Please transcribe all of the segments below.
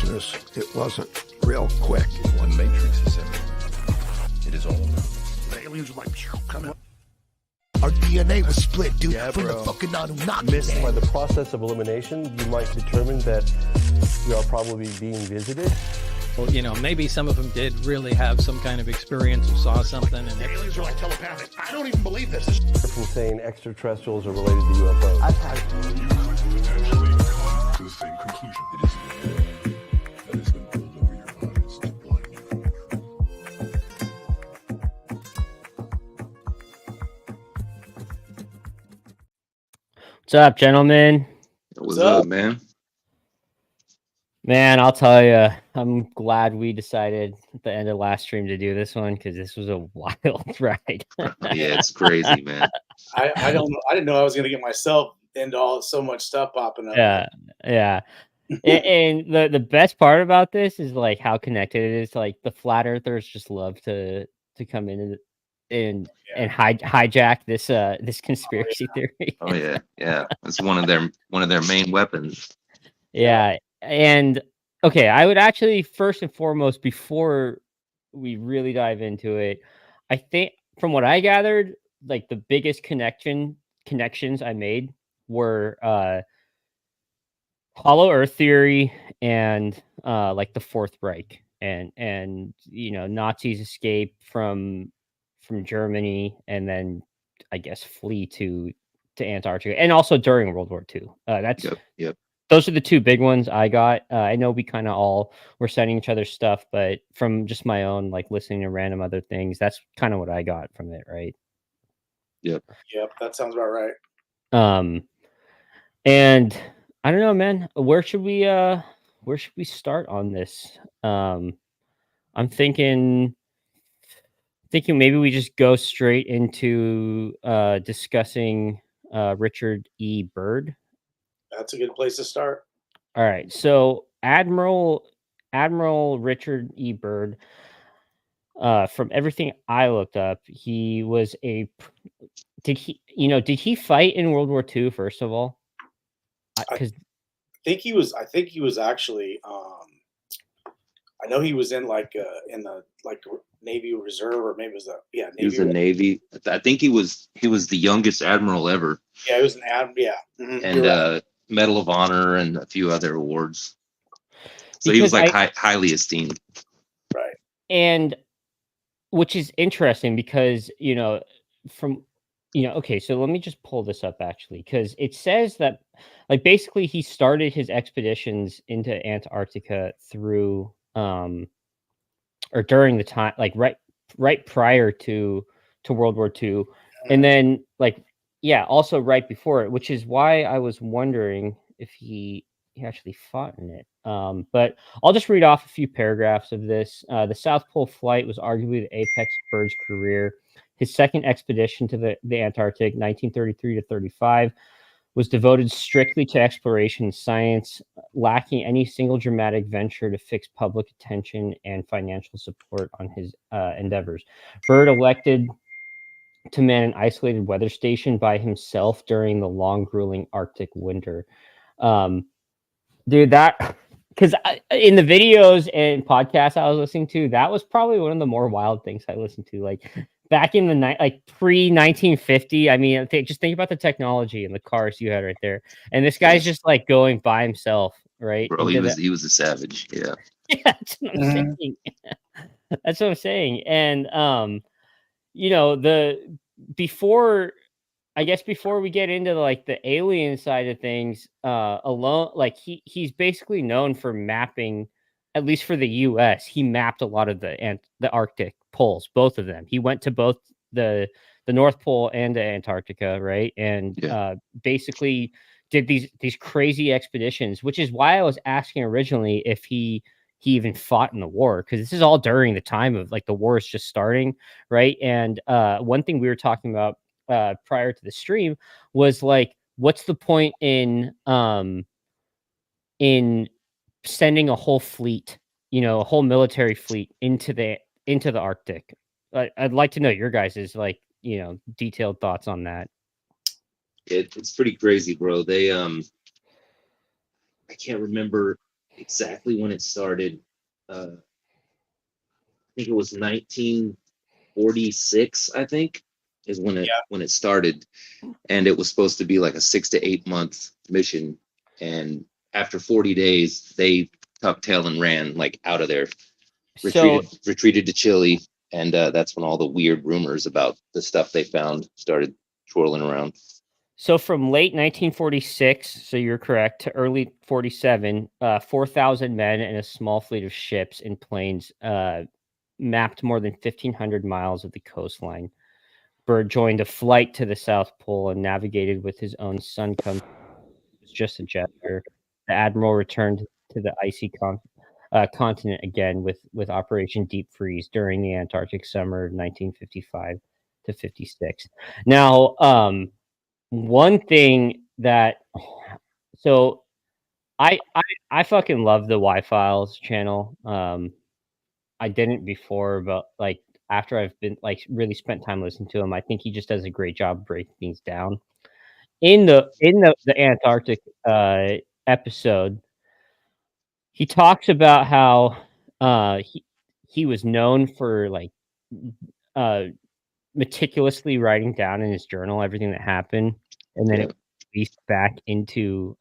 business, it wasn't real quick. One matrix is everything. It is all over. The aliens were like, come on. Our DNA was split, dude, from bro. the fucking Anunnaki. By the process of elimination, you might determine that we are probably being visited. Well, you know, maybe some of them did really have some kind of experience or saw something. And The aliens are like telepathic. I don't even believe this. From saying extraterrestrials are related to UFOs. You could potentially come to the same conclusion. It is the veil that has been pulled over your eyes to blind you from the truth. What's up, gentlemen? What's up, man? Man, I'll tell you, I'm glad we decided at the end of last stream to do this one because this was a wild ride. Yeah, it's crazy, man. I didn't know I was gonna get myself into so much stuff popping up. Yeah. and the best part about this is like how connected it is. Like the flat earthers just love to come in and hijack this conspiracy theory. Oh yeah. It's one of their main weapons. Yeah. And okay, I would actually first and foremost, before we really dive into it, I think from what I gathered, like the biggest connections I made were Hollow Earth theory and like the Fourth Reich and you know, Nazis escape from Germany and then I guess flee to Antarctica, and also during World War II. That's Yep. Those are the two big ones I got. I know we kind of all were sending each other stuff, but from just my own, like listening to random other things, that's kind of what I got from it, right? Yep. That sounds about right. And I don't know, man. Where should we start on this? I'm thinking maybe we just go straight into discussing Richard E. Byrd. That's a good place to start. All right. So Admiral Richard E. Byrd, from everything I looked up, he was did he fight in World War II, first of all? I think he was actually I know he was in in the Navy Reserve, or maybe it was Navy. He was a Navy. I think he was the youngest admiral ever. Yeah, he was an admiral. Yeah. Mm-hmm. And Medal of Honor and a few other awards. So he was highly esteemed. Right. And which is interesting because, okay, so let me just pull this up actually, because it says that like basically he started his expeditions into Antarctica through or during the time, like right prior to World War II. And then also right before it, which is why I was wondering if he actually fought in it. But I'll just read off a few paragraphs of this. The South Pole flight was arguably the apex of Byrd's career. His second expedition to the Antarctic, 1933 to 35, was devoted strictly to exploration and science, lacking any single dramatic venture to fix public attention and financial support on his endeavors. Byrd elected to man an isolated weather station by himself during the long, grueling Arctic winter. Dude, that, because in the videos and podcasts I was listening to, that was probably one of the more wild things I listened to. Like back in the night, like pre-1950. I mean, just think about the technology and the cars you had right there. And this guy's just like going by himself, right? Bro, he was a savage. Yeah. Yeah, that's what I'm saying. That's what I'm saying. And before we get into like the alien side of things, alone, like he's basically known for mapping, at least for the US, he mapped a lot of the Arctic poles, both of them. He went to both the North Pole and the Antarctica, right? And basically did these crazy expeditions, which is why I was asking originally if he even fought in the war, because this is all during the time of like the war is just starting, right? And one thing we were talking about prior to the stream was like, what's the point in sending a whole fleet, a whole military fleet into the Arctic? I'd like to know your guys' like, detailed thoughts on that. It's pretty crazy, bro. They I can't remember exactly when it started. I think it was 1946. I think is when it started, and it was supposed to be like a 6 to 8 month mission. And after 40 days, they tucked tail and ran like out of there, So retreated to Chile, and that's when all the weird rumors about the stuff they found started twirling around. So from late 1946, so you're correct, to early 47, 4,000 men and a small fleet of ships and planes mapped more than 1,500 miles of the coastline. Byrd joined a flight to the South Pole and navigated with his own sun compass. It was just a gesture. The Admiral returned to the icy continent again with Operation Deep Freeze during the Antarctic summer of 1955 to 56. Now, one thing that so I fucking love the Y Files channel. I didn't before, but like after I've been like really spent time listening to him, I think he just does a great job breaking things down. In the Antarctic episode, he talks about how he was known for like uh meticulously writing down in his journal everything that happened, and then Yeah. it was released back into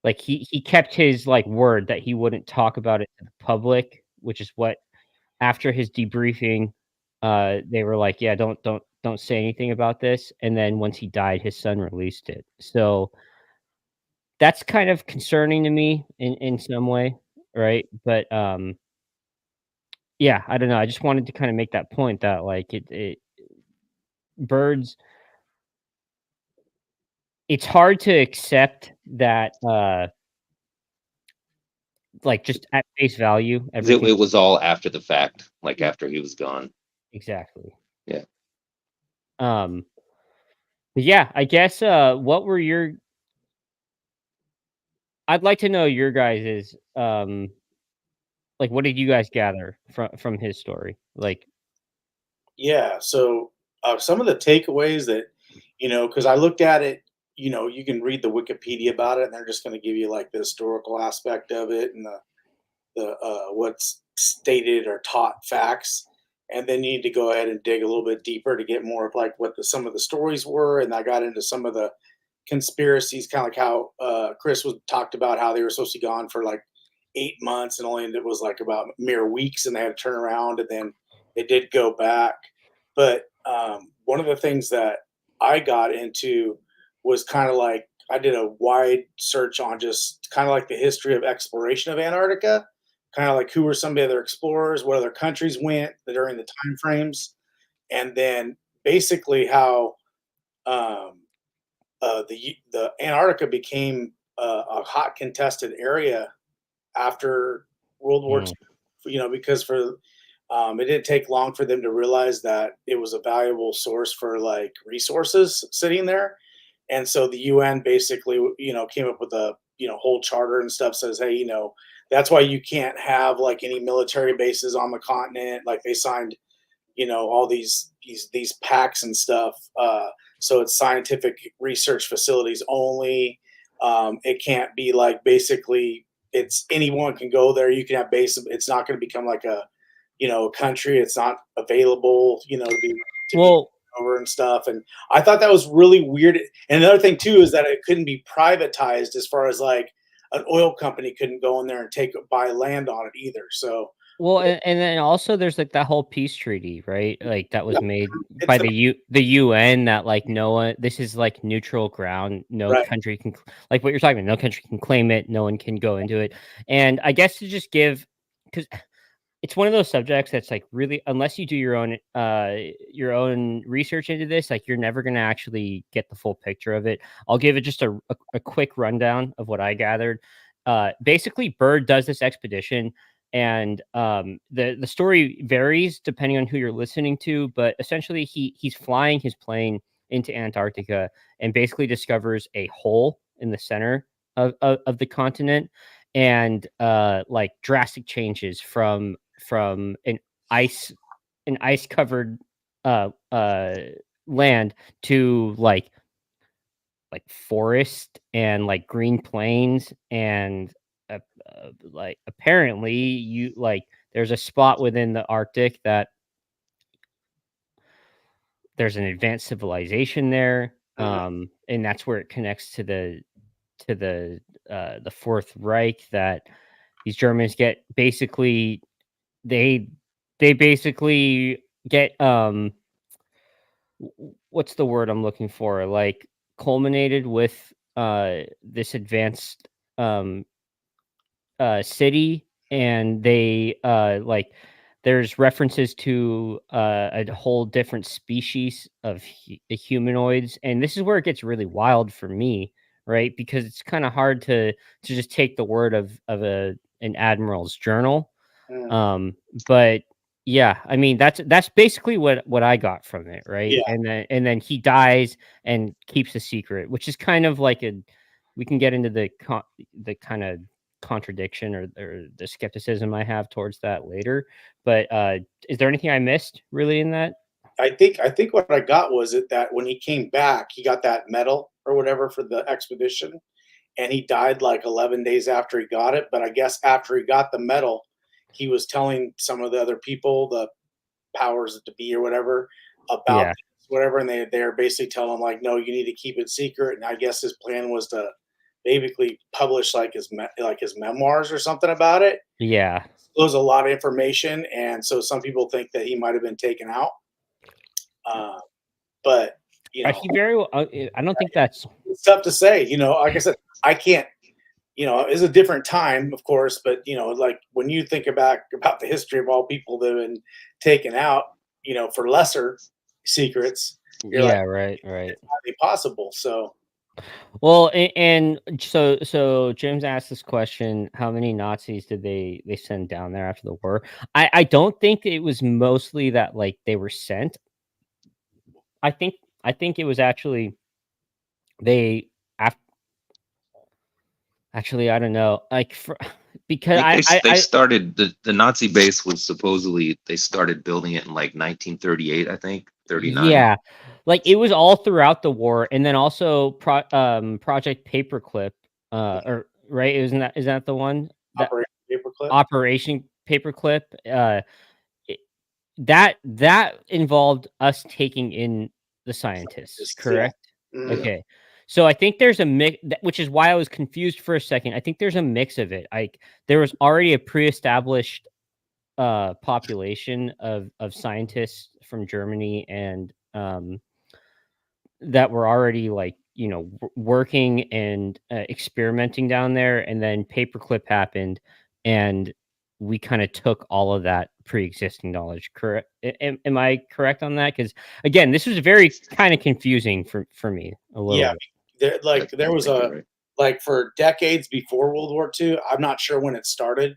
like he kept his like word that he wouldn't talk about it to the public, which is what after his debriefing, they were like, yeah, don't say anything about this. And then once he died, his son released it. So that's kind of concerning to me in some way, right? But yeah, I don't know. I just wanted to kind of make that point that like it birds it's hard to accept that like just at face value everything It was all after the fact, like after he was gone. exactly. Yeah. Um but yeah, I guess what were your I'd like to know your guys's like what did you guys gather from his story? Like Yeah. So some of the takeaways that, because I looked at it, you can read the Wikipedia about it, and they're just going to give you like the historical aspect of it and the what's stated or taught facts, and then you need to go ahead and dig a little bit deeper to get more of like what some of the stories were, and I got into some of the conspiracies, kind of like how Chris was talked about how they were supposed to be gone for like 8 months, and only it was like about mere weeks, and they had to turn around, and then they did go back. But one of the things that I got into was kind of like I did a wide search on just kind of like the history of exploration of Antarctica, kind of like who were some of the other explorers, what other countries went during the time frames, and then basically how um, the Antarctica became a hot contested area after World War mm, II. Because it didn't take long for them to realize that it was a valuable source for like resources sitting there, and so the UN basically came up with a whole charter and stuff says, hey, that's why you can't have like any military bases on the continent. Like they signed all these packs and stuff. So it's scientific research facilities only. It can't be like basically it's anyone can go there. You can have base. It's not going to become like a country. It's not available to be well, over and stuff. And I thought that was really weird. And another thing too is that it couldn't be privatized as far as like an oil company couldn't go in there and buy land on it either. So and then also there's like that whole peace treaty, right? Like that was yeah, made it's by the UN that like no one this is like neutral ground. No right. country can like what you're talking about. No country can claim it. No one can go into it. And I guess to just give because it's one of those subjects that's like really unless you do your own research into this, like you're never gonna actually get the full picture of it. I'll give it just a quick rundown of what I gathered. Basically, Byrd does this expedition, and the story varies depending on who you're listening to, but essentially he's flying his plane into Antarctica and basically discovers a hole in the center of the continent and like drastic changes from ice an ice covered uh uh land to like like forest and like green plains, and like apparently you like there's a spot within the Arctic that there's an advanced civilization there, and that's where it connects to the Fourth Reich, that these Germans get basically they basically get what's the word I'm looking for, like culminated with this advanced city, and they like there's references to a whole different species of humanoids, and this is where it gets really wild for me, right? Because it's kind of hard to just take the word of an admiral's journal. But yeah, I mean that's basically what I got from it, right? Yeah. And then he dies and keeps a secret, which is kind of like we can get into the kind of contradiction or the skepticism I have towards that later. But is there anything I missed really in that? I think what I got was that when he came back, he got that medal or whatever for the expedition, and he died like 11 days after he got it. But I guess after he got the medal, he was telling some of the other people, the powers to be or whatever, about Yeah. this, whatever, and they're basically telling him like, no, you need to keep it secret. And I guess his plan was to basically publish like his memoirs or something about it. Yeah. There's a lot of information, and so some people think that he might have been taken out. But you know, He very well, I don't think that's it's tough to say. Like I said, I can't. It's a different time, of course, but like when you think about the history of all people that have been taken out, for lesser secrets, you're like, right. it's highly possible. So, Well, and so James asked this question: how many Nazis did they send down there after the war? I don't think it was mostly that like they were sent. I think it was actually they actually I don't know, like because They started the Nazi base was supposedly they started building it in like 1938, I think 39. yeah, like it was all throughout the war, and then also Project Paperclip, or right? Is that the one that Operation Paperclip. Operation Paperclip? That involved us taking in the scientists, correct? Yeah. Okay. So I think there's a mix, which is why I was confused for a second. I think there's a mix of it. Like there was already a pre-established population of scientists from Germany, and that were already like working and experimenting down there, and then Paperclip happened, and we kind of took all of that pre-existing knowledge. Correct? Am I correct on that? Because again, this was very kind of confusing for me a little Yeah, bit. there was like for decades before World War II. I'm not sure when it started,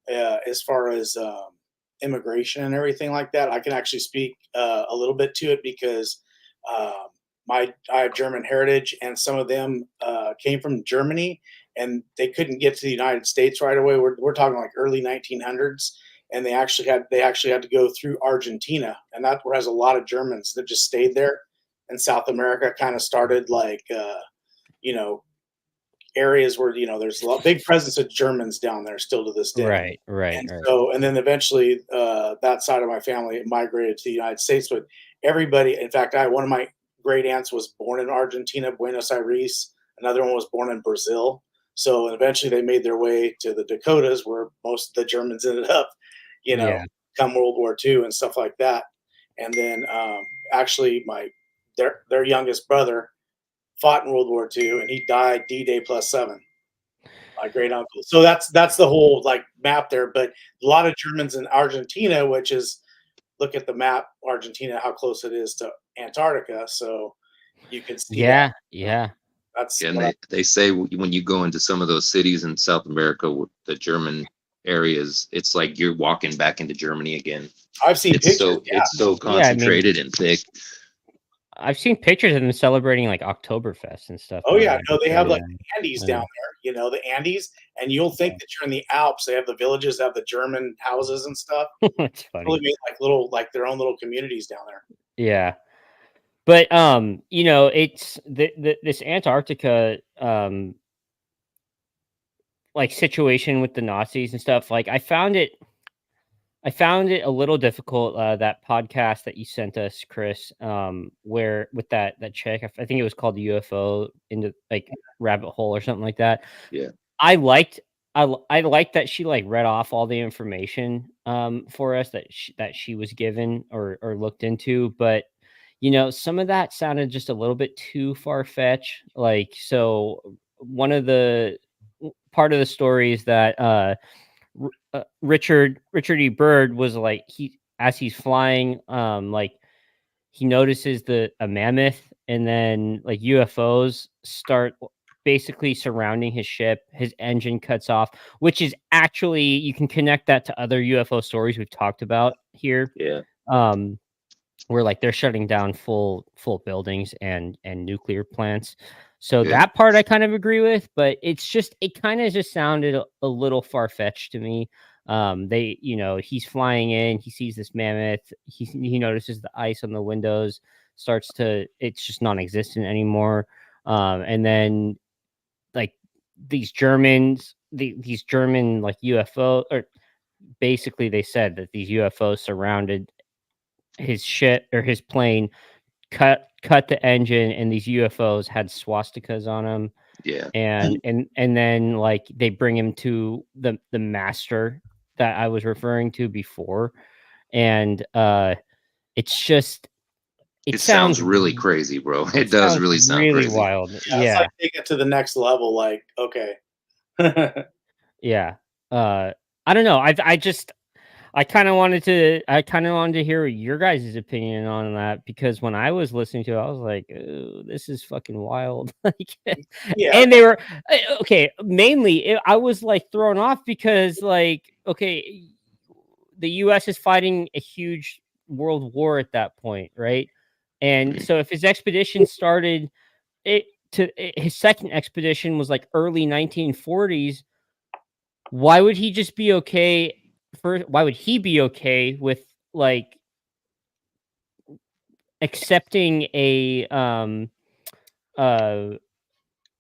as far as immigration and everything like that. I can actually speak a little bit to it because I have German heritage, and some of them came from Germany, and they couldn't get to the United States right away. We're talking like early 1900s, and they actually had to go through Argentina, and that's where has a lot of Germans that just stayed there. And South America kind of started like areas where there's a big presence of Germans down there still to this day. Right. And so, and then eventually that side of my family migrated to the United States. But everybody, in fact, one of my great aunts was born in Argentina, Buenos Aires. Another one was born in Brazil. So eventually they made their way to the Dakotas, where most of the Germans ended up, come World War II and stuff like that. And then actually their youngest brother fought in World War II, and he died D-Day +7. My great uncle. So that's the whole like map there. But a lot of Germans in Argentina, which is, look at the map, Argentina, how close it is to Antarctica. So you can see. Yeah. That's And they say when you go into some of those cities in South America, the German areas, it's like you're walking back into Germany again. I've seen pictures. It's so concentrated and thick. I've seen pictures of them celebrating like Oktoberfest and stuff. Oh yeah, no, they have like Yeah. the Andes down there. The Andes, and you'll think that you're in the Alps. They have the villages, have the German houses and stuff. It's funny. Really made like their own little communities down there. Yeah. But you know, it's this Antarctica like situation with the Nazis and stuff. Like I found it a little difficult, that podcast that you sent us, Chris, where with that chick, I think it was called the UFO into like rabbit hole or something like that. Yeah. I liked I liked that she like read off all the information for us that she was given or looked into, but you know, some of that sounded just a little bit too far fetched. Like, so one of the part of the story is that Richard E. Byrd was like as he's flying, like he notices a mammoth, and then like UFOs start basically surrounding his ship. His engine cuts off, which is actually you can connect that to other UFO stories we've talked about here. Yeah. Where like they're shutting down full buildings and nuclear plants. So Yeah. that part I kind of agree with, but it kind of just sounded a little far fetched to me. They, you know, he's flying in, he sees this mammoth, he notices the ice on the windows it's just non-existent anymore. And then like these Germans, these German like UFO, or basically they said that these UFOs surrounded his ship or his plane, cut the engine, and these UFOs had swastikas on them. Yeah. And then like they bring him to the master that I was referring to before, and it's just It sounds really crazy, bro. It does really sound really crazy. wild. It's Yeah, like take it to the next level. Like, okay. yeah. I don't know. I kind of wanted to hear your guys' opinion on that, because when I was listening to it, I was like, "Ooh, this is fucking wild." Like, Yeah. and they were okay. Mainly, I was like thrown off because, like, okay, the U.S. is fighting a huge world war at that point, right? And so, if his expedition started, his second expedition was like early 1940s. Why would he just be okay? Why would he be okay with like accepting a uh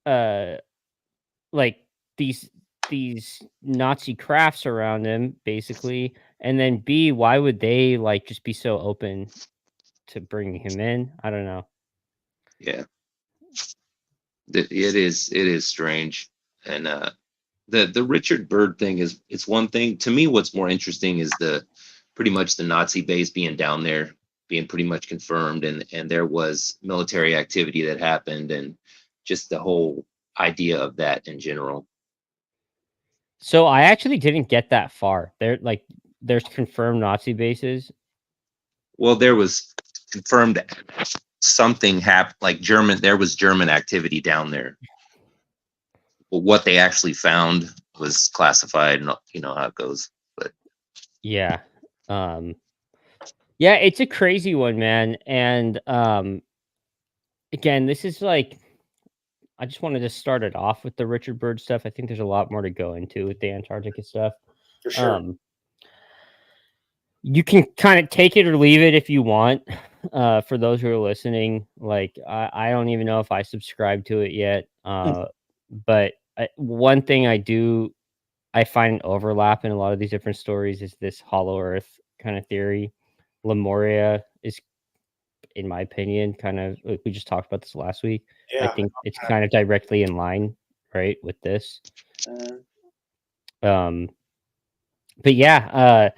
uh like these Nazi crafts around him, basically, and then B, why would they like just be so open to bringing him in? I don't know. Yeah. It is strange. And the Richard Byrd thing is, it's one thing to me. What's more interesting is the pretty much the Nazi base being down there, being pretty much confirmed, and there was military activity that happened, and just the whole idea of that in general. So I actually didn't get that far. There's confirmed Nazi bases. Well, there was confirmed something happened, like there was German activity down there. But what they actually found was classified, and you know how it goes. But Yeah. Yeah, it's a crazy one, man. And again, this is like I just wanted to start it off with the Richard Byrd stuff. I think there's a lot more to go into with the Antarctica stuff. For sure. You can kind of take it or leave it if you want. For those who are listening, like I don't even know if I subscribe to it yet. But one thing I find an overlap in a lot of these different stories is this hollow Earth kind of theory. Lemuria is, in my opinion, kind of like we just talked about this last week. Yeah. I think it's kind of directly in line, right, with this. But yeah,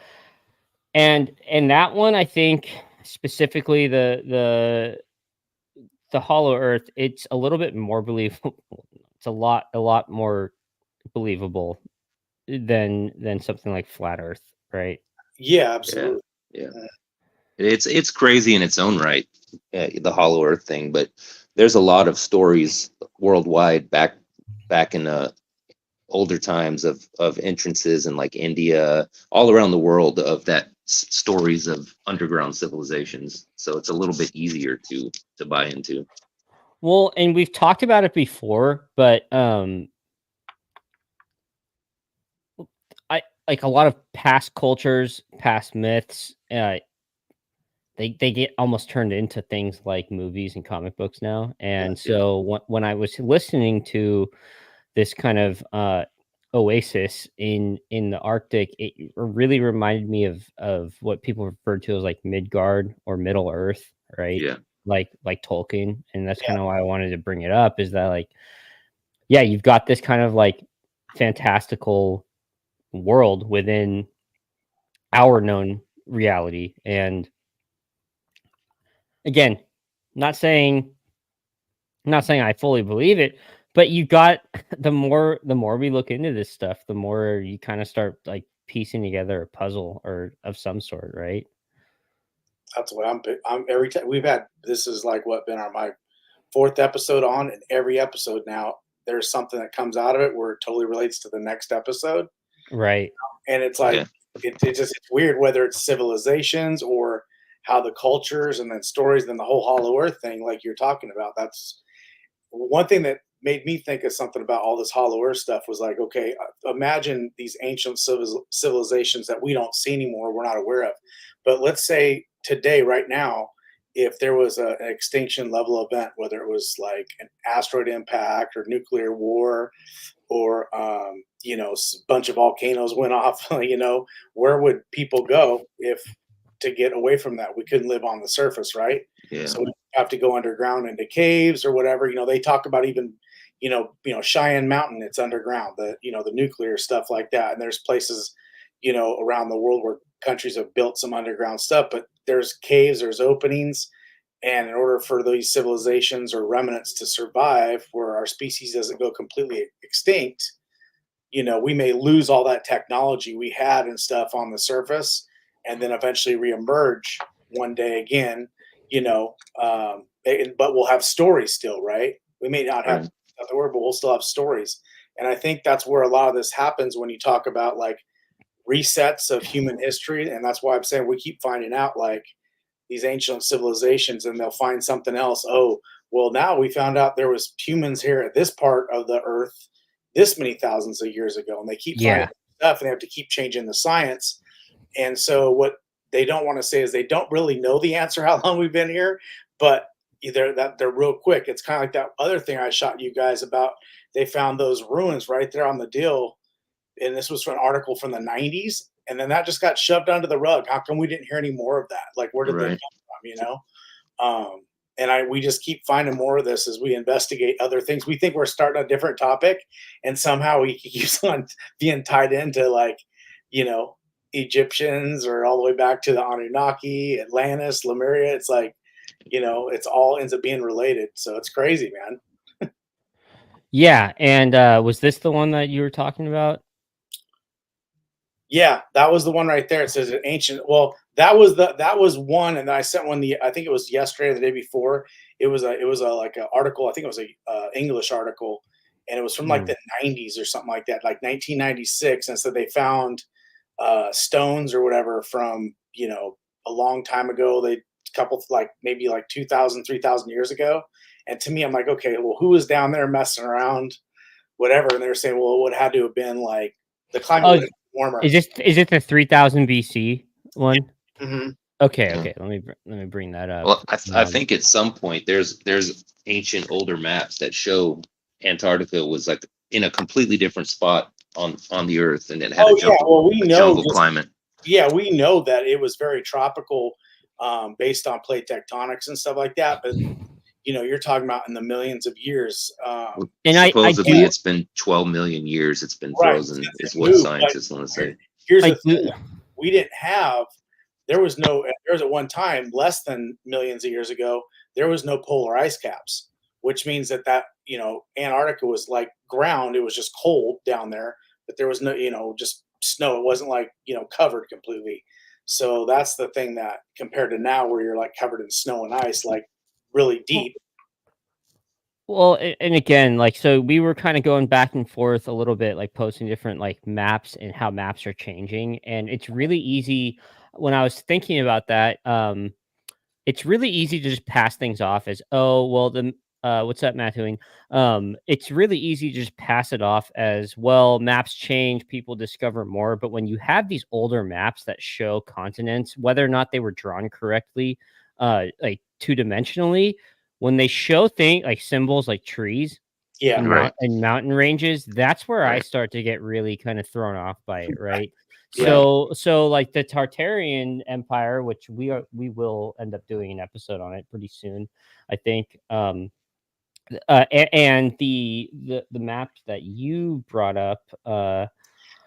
and that one, I think specifically the hollow Earth, it's a little bit more believable. It's a lot more believable than something like flat Earth, right? Yeah, absolutely. yeah. It's crazy in its own right, the Hollow Earth thing. But there's a lot of stories worldwide back in older times of entrances in like India, all around the world, of that stories of underground civilizations. So it's a little bit easier to buy into. Well, and we've talked about it before, but I like a lot of past cultures, past myths. They they get almost turned into things like movies and comic books now. And Yeah. so when I was listening to this kind of oasis in the Arctic, it really reminded me of what people refer to as like Midgard or Middle Earth, right? Yeah. Like Tolkien. And that's Yeah. kind of why I wanted to bring it up, is that like, yeah, you've got this kind of like fantastical world within our known reality. And again, not saying I fully believe it, but you got the more we look into this stuff, the more you kind of start like piecing together a puzzle or of some sort, right? That's what I'm every time we've had. This is like what been my fourth episode on, and every episode now there's something that comes out of it where it totally relates to the next episode, Right. and it's like Yeah. it's weird whether it's civilizations or how the cultures and then stories, then the whole Hollow Earth thing, like you're talking about. That's one thing that made me think of something about all this Hollow Earth stuff. Was like, okay, imagine these ancient civilizations that we don't see anymore, we're not aware of, but let's say today, right now, if there was an extinction level event, whether it was like an asteroid impact or nuclear war, or bunch of volcanoes went off, where would people go if to get away from that? We couldn't live on the surface, right? Yeah. So we have to go underground into caves or whatever. They talk about even, Cheyenne Mountain, it's underground, the nuclear stuff like that. And there's places, around the world where countries have built some underground stuff, but there's caves, there's openings. And in order for these civilizations or remnants to survive, where our species doesn't go completely extinct, we may lose all that technology we had and stuff on the surface, and then eventually reemerge one day again, but we'll have stories still, right? We may not have the word, but we'll still have stories. And I think that's where a lot of this happens when you talk about like resets of human history. And that's why I'm saying we keep finding out like these ancient civilizations, and they'll find something else. Oh, well, now we found out there was humans here at this part of the earth this many thousands of years ago, and they keep finding stuff, and they have to keep changing the science. And so what they don't want to say is they don't really know the answer how long we've been here, but either that they're real quick. It's kind of like that other thing I shot you guys about. They found those ruins right there on the deal, and this was from an article from the 90s, and then that just got shoved under the rug. How come we didn't hear any more of that? Like, where did they come from? And we just keep finding more of this as we investigate other things. We think we're starting a different topic, and somehow we keep on being tied into like, Egyptians, or all the way back to the Anunnaki, Atlantis, Lemuria. It's like, it's all ends up being related. So it's crazy, man. Yeah. And was this the one that you were talking about? Yeah, that was the one right there. It says an ancient. Well, that was one, and then I sent one. I think it was yesterday or the day before. It was a like an article. I think it was a English article, and it was from like the 90s or something like that, like 1996. And so they found stones or whatever from a long time ago. They couple like maybe like 2,000, 3,000 years ago. And to me, I'm like, okay, well, who was down there messing around, whatever? And they were saying, well, it would have to have been like the climate. Warmer. Is it the 3000 BC one? Mm-hmm. Okay. Let me bring that up. Well, I think at some point there's ancient older maps that show Antarctica was like in a completely different spot on the Earth, and it had a jungle climate. Yeah, we know that it was very tropical, based on plate tectonics and stuff like that. But you're talking about in the millions of years. And supposedly it's been 12 million years. It's been frozen, is what scientists want to say. Here's the thing: we didn't have. There was at one time, less than millions of years ago, there was no polar ice caps, which means that Antarctica was like ground. It was just cold down there, but there was no, just snow. It wasn't like, covered completely. So that's the thing that compared to now, where you're like covered in snow and ice, like really deep. Well, and again, like, so we were kind of going back and forth a little bit, like posting different like maps and how maps are changing. And it's really easy when I was thinking about that. It's really easy to just pass things off as, oh, well, what's up, Matthewing? It's really easy to just pass it off as, well, maps change, people discover more. But when you have these older maps that show continents, whether or not they were drawn correctly, like two-dimensionally, when they show things like symbols like trees Yeah. and, Right. mountain ranges, that's where I Right. start to get really kind of thrown off by it, right? Yeah. So like the Tartarian Empire, which we will end up doing an episode on it pretty soon, I think. And the map that you brought up,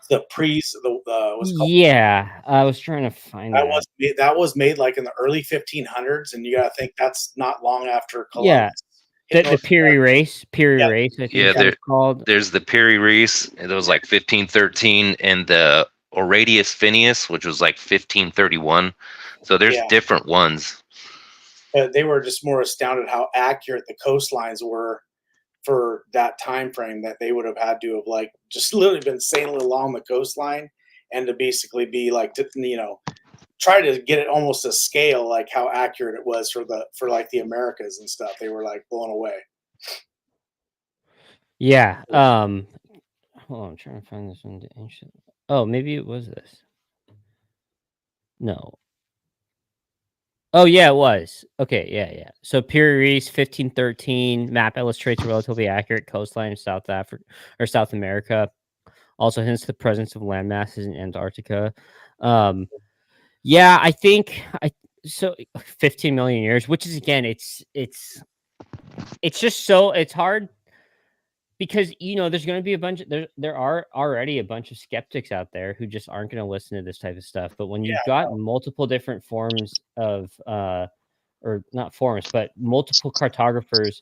The priest, what's it called? yeah, I was trying to find that. That was made like in the early 1500s, and you got to think that's not long after Yeah, Columbus. the Piri race, Yeah. I think Yeah, it's called. There's the Piri Reis, and it was like 1513, and the Horatius Phineas, which was like 1531. So there's Yeah. different ones. But they were just more astounded how accurate the coastlines were for that time frame, that they would have had to have like just literally been sailing along the coastline, and to basically be like, try to get it almost to scale, like how accurate it was for like the Americas and stuff. They were like blown away. Yeah. Hold on, I'm trying to find this one. Ancient. Oh, maybe it was this. No. Oh yeah, it was. Okay, yeah. So Piri Reis, 1513 map illustrates a relatively accurate coastline in South Africa or South America. Also hints to the presence of land masses in Antarctica. Yeah, I think 15 million years, which is, again, it's just so it's hard because there's going to be a bunch of there are already a bunch of skeptics out there who just aren't going to listen to this type of stuff. But when you've got multiple different forms of or not forms, but multiple cartographers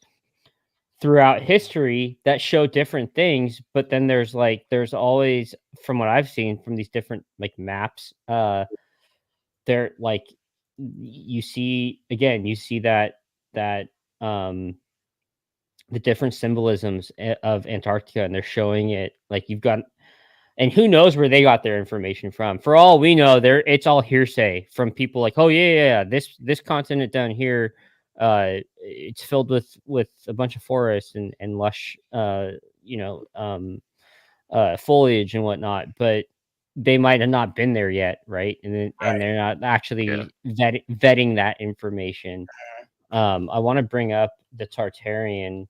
throughout history that show different things, but then there's always, from what I've seen from these different like maps, they're like, you see that the different symbolisms of Antarctica, and they're showing it like you've got, and who knows where they got their information from. For all we know, it's all hearsay from people like, oh yeah, this continent down here, it's filled with a bunch of forests and lush foliage and whatnot, but they might have not been there yet, right? And they're not actually vetting that information. I want to bring up the Tartarian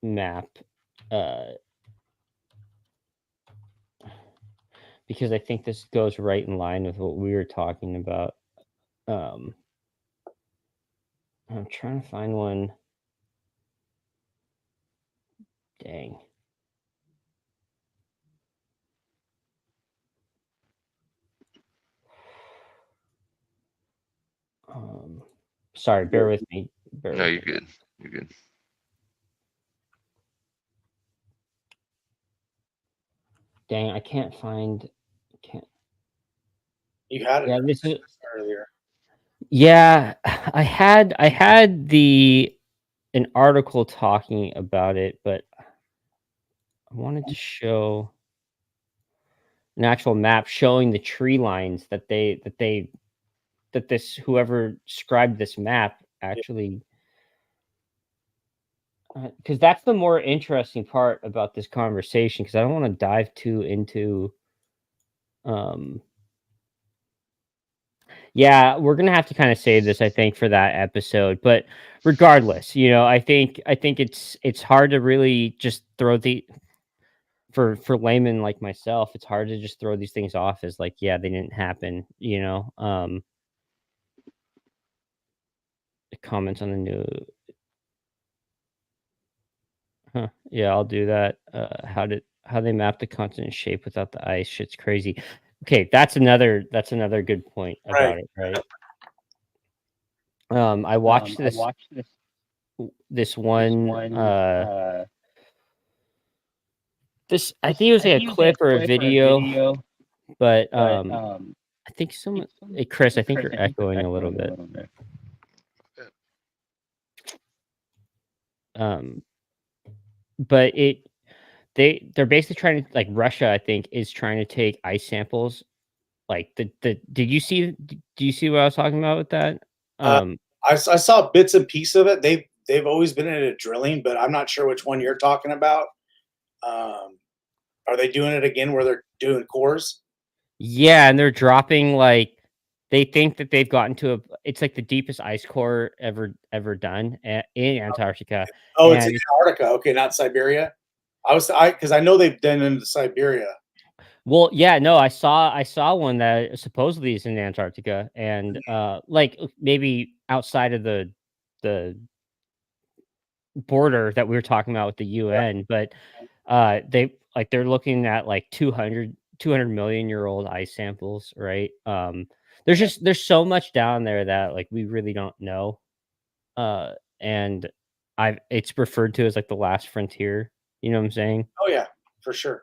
map because I think this goes right in line with what we were talking about. I'm trying to find one. Dang. Sorry, bear with me. No, you're good. You're good. Dang, I can't find. You had it. Yeah, this is earlier. Yeah, I had an article talking about it, but I wanted to show an actual map showing the tree lines that this whoever scribed this map actually, because that's the more interesting part about this conversation, because I don't want to dive too into yeah, we're gonna have to kind of save this, I think, for that episode. But regardless, I think it's hard to really just throw for laymen like myself. It's hard to just throw these things off as like, yeah, they didn't happen. The comments on the new. Huh. Yeah, I'll do that. How they map the continent shape without the ice? Shit's crazy. Okay, that's another good point about it, right? I watched this one. This, I think it was like a clip or a video, but I think hey, Chris, I think you're echoing a little bit. But they're basically trying to, like, Russia, I think, is trying to take ice samples. Like do you see what I was talking about with that? I saw bits and pieces of it. they've always been into drilling, but I'm not sure which one you're talking about. Are they doing it again where they're doing cores? Yeah, and they're dropping like they think that they've gotten to a it's like the deepest ice core ever done in Antarctica. Oh, it's in And Antarctica. Okay, not Siberia. Because I know they've done into Siberia. well, yeah, no, I saw one that supposedly is in Antarctica and like maybe outside of the border that we were talking about with the UN, but they're looking at like 200 million year old ice samples, right? There's so much down there that like we really don't know. And it's referred to as like the last frontier. You know what I'm saying? Oh yeah, for sure.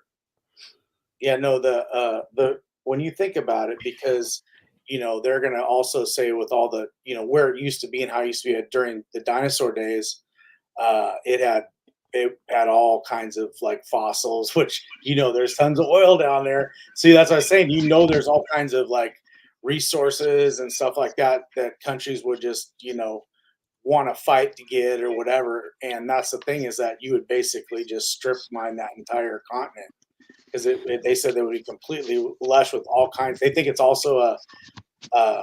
Yeah, no, the when you think about it, because they're gonna also say with all the where it used to be and how it used to be during the dinosaur days, it had all kinds of like fossils, which there's tons of oil down there. See, that's what I was saying. There's all kinds of like resources and stuff like that that countries would just want to fight to get or whatever. And that's the thing, is that you would basically just strip mine that entire continent, because they said they would be completely lush with all kinds. They think it's also uh,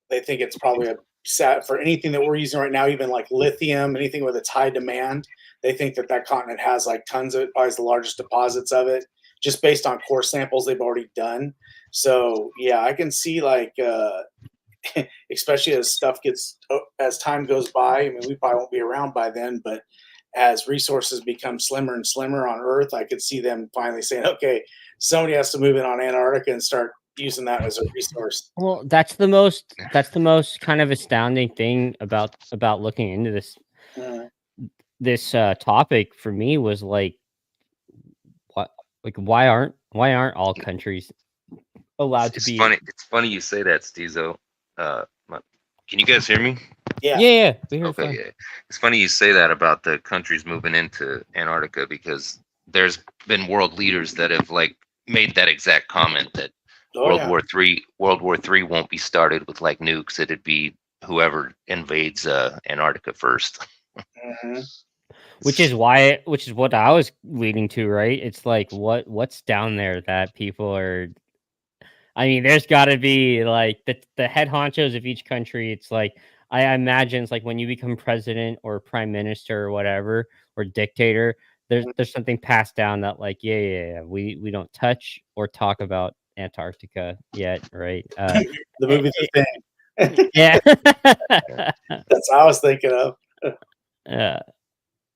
they think it's probably a set for anything that we're using right now, even like lithium, anything with its high demand. They think that continent has like tons of it, probably the largest deposits of it, just based on core samples they've already done. So yeah, I can see like, especially as time goes by. I mean, we probably won't be around by then, but as resources become slimmer and slimmer on Earth, I could see them finally saying, okay, somebody has to move in on Antarctica and start using that as a resource. Well, that's the most kind of astounding thing about looking into this topic for me was like what like why aren't all countries allowed to It's be funny. It's funny you say that, Stezo. Can you guys hear me? Yeah. yeah we heard Okay, fine. yeah. It's funny you say that about the countries moving into Antarctica, because there's been world leaders that have like made that exact comment that Oh World yeah. War Three won't be started with like nukes. It'd be whoever invades Antarctica first. Mhm. Which is what I was leading to, right? It's like what's down there that people are. I mean, there's got to be like the head honchos of each country. It's like I imagine it's like when you become president or prime minister or whatever or dictator. There's something passed down that like yeah we don't touch or talk about Antarctica yet, right? The movie The Thing. Yeah. That's what I was thinking of.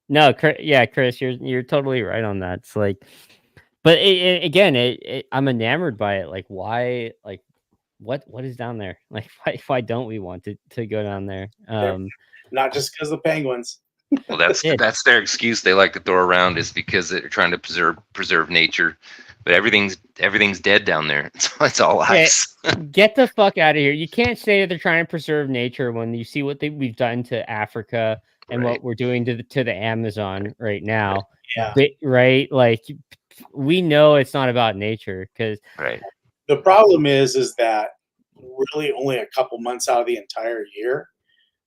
No, yeah, Chris, you're totally right on that. It's like, but again, I'm enamored by it. Like, why? Like, what is down there? Like, why don't we want to go down there? Not just because of penguins. Well, that's Yeah. that's their excuse they like to throw around, is because they're trying to preserve nature, but everything's dead down there. It's all ice. Get the fuck out of here! You can't say that they're trying to preserve nature when you see what we've done to Africa and Right. what we're doing to the Amazon right now. Yeah. Right? Like, we know it's not about nature because Right. The problem is that really only a couple months out of the entire year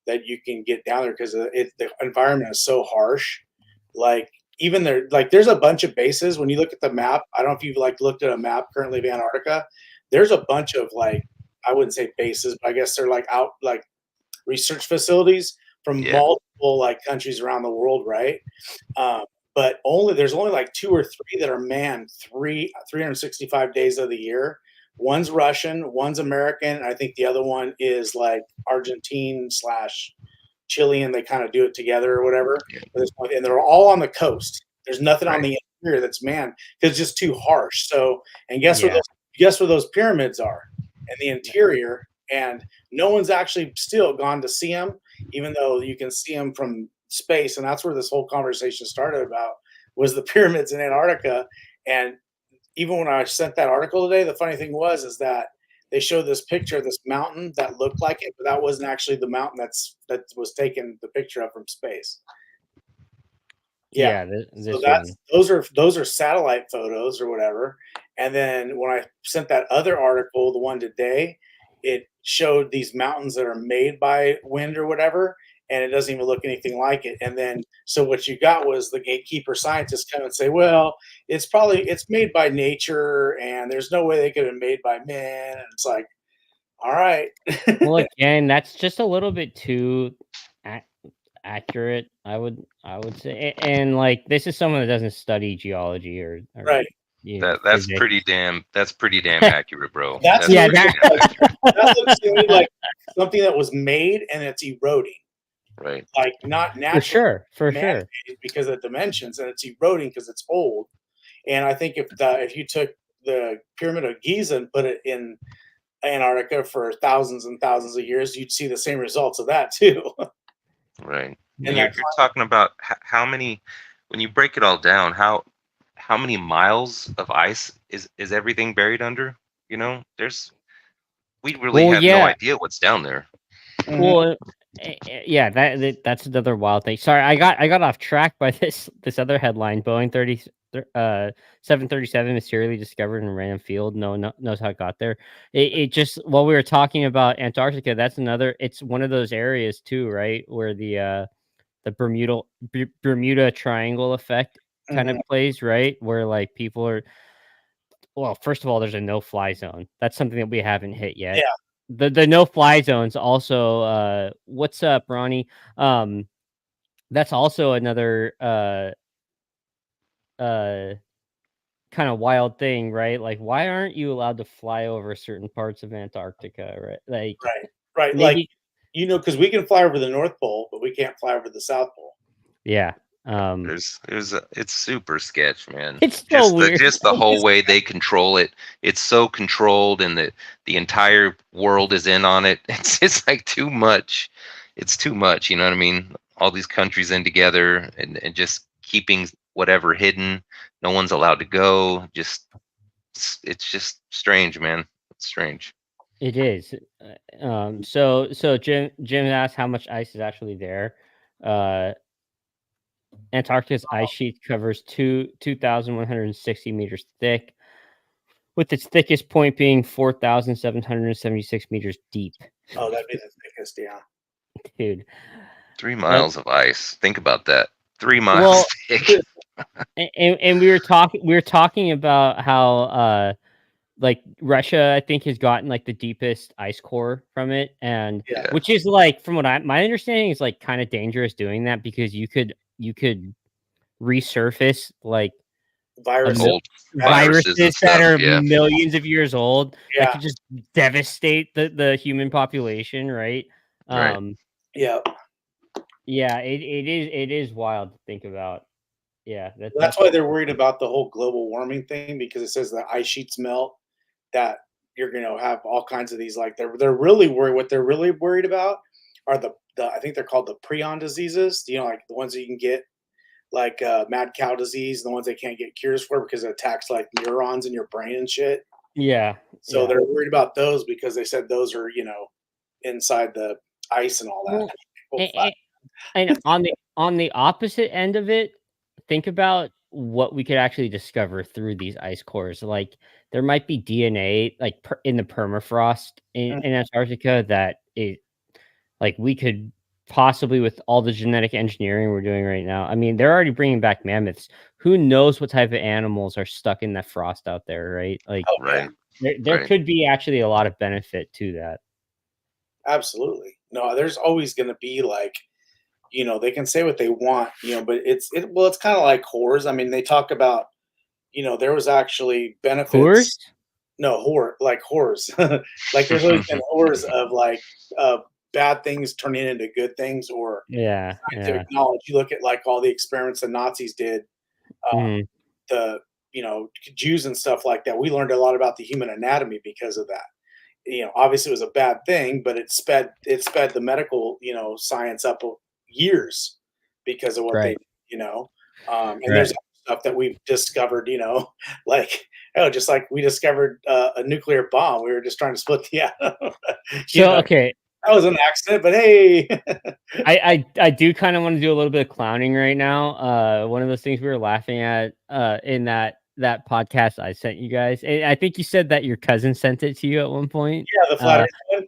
that you can get down there, because the environment is so harsh. Like even there's a bunch of bases. When you look at the map, I don't know if you've like looked at a map currently of Antarctica. There's a bunch of like, I wouldn't say bases, but I guess they're like out like research facilities from Yeah. multiple like countries around the world, right? Um, but there's only like 2 or 3 that are manned 365 days of the year. One's Russian, one's American, and I think the other one is like Argentine slash Chilean. They kind of do it together or whatever. Yeah. At this point, and they're all on the coast. There's nothing on Right. the interior that's manned because it's just too harsh. So, and guess Yeah. where those pyramids are? In the interior, and no one's actually still gone to see them, even though you can see them from space. And that's where this whole conversation started about, was the pyramids in Antarctica. And even when I sent that article today, the funny thing is that they showed this picture of this mountain that looked like it, but that wasn't actually the mountain that was taken the picture of from space. Yeah. This So those are satellite photos or whatever. And then when I sent that other article, the one today, it showed these mountains that are made by wind or whatever, and it doesn't even look anything like it. And then, so what you got was the gatekeeper scientists come and say, well, it's made by nature, and there's no way they could have been made by men. And it's like, all right. Well, again, that's just a little bit too accurate, I would say. And like, this is someone that doesn't study geology or Right. you know, That's physics. pretty damn accurate, bro. That's Yeah, pretty that- damn accurate. That looks to me like something that was made and it's eroding, Right. like not For naturally sure, for sure. man-made because of dimensions, and it's eroding because it's old. And I think if you took the Pyramid of Giza and put it in Antarctica for thousands and thousands of years, you'd see the same results of that too. Right. And And you're talking about how many, when you break it all down, how many miles of ice is everything buried under? You know, we really Well, have no yeah. idea what's down there. Well, yeah, that's another wild thing. Sorry, I got off track by this other headline. Boeing 737 mysteriously discovered in a random field. No knows how it got there. It just, while we were talking about Antarctica, that's another. It's one of those areas too, right, where the Bermuda Triangle effect kind of plays, right, where like people are. Well, first of all, there's a no-fly zone. That's something that we haven't hit yet. Yeah. The no-fly zones also. What's up, Ronnie? That's also another kind of wild thing, right? Like, why aren't you allowed to fly over certain parts of Antarctica, right? Like, right, maybe, like because we can fly over the North Pole, but we can't fly over the South Pole. yeah. It's super sketch, man. It's so weird. Just the whole way they control it. It's so controlled, and the entire world is in on it. It's like too much. It's too much. You know what I mean? All these countries in together, and just keeping whatever hidden. No one's allowed to go. It's just strange, man. It's strange. It is. So Jim asked how much ice is actually there. Antarctica's ice sheet covers 2,160 meters thick, with its thickest point being 4,776 meters deep. Oh, that'd be the thickest, yeah. Dude. 3 miles of ice. Think about that. 3 miles thick. And we were talking about how like Russia, I think, has gotten like the deepest ice core from it, and which is like, from what my understanding is like kind of dangerous doing that, because you could resurface like viruses that are millions of years old that could just devastate the human population, right? Yeah, it is wild to think about. Yeah, that's why they're worried about the whole global warming thing, because it says the ice sheets melt, that you're going to have all kinds of these, like they're really worried. What they're really worried about are the I think they're called the prion diseases, you know, like the ones that you can get, like mad cow disease, the ones they can't get cures for because it attacks like neurons in your brain and shit. So they're worried about those because they said those are, you know, inside the ice and all that. And on the opposite end of it, think about what we could actually discover through these ice cores. Like, there might be DNA like in the permafrost in Antarctica that like we could possibly, with all the genetic engineering we're doing right now. I mean, they're already bringing back mammoths. Who knows what type of animals are stuck in that frost out there, right? Like, there could be actually a lot of benefit to that. Absolutely. No, there's always going to be, like, you know, they can say what they want, you know, but it's kind of like whores. I mean, they talk about, you know, there was actually benefits. Whores? No, like whores. Like, there's always been whores of like bad things turning into good things, or scientific knowledge. You look at like all the experiments the Nazis did, the, you know, Jews and stuff like that. We learned a lot about the human anatomy because of that. You know, obviously it was a bad thing, but it sped the medical, you know, science up years because of what they, you know, and there's stuff that we've discovered, you know, like, just like we discovered a nuclear bomb. We were just trying to split the atom. Okay. That was an accident, but hey. I do kind of want to do a little bit of clowning right now. One of those things we were laughing at in that podcast I sent you guys. And I think you said that your cousin sent it to you at one point. Yeah, the flat Earth one.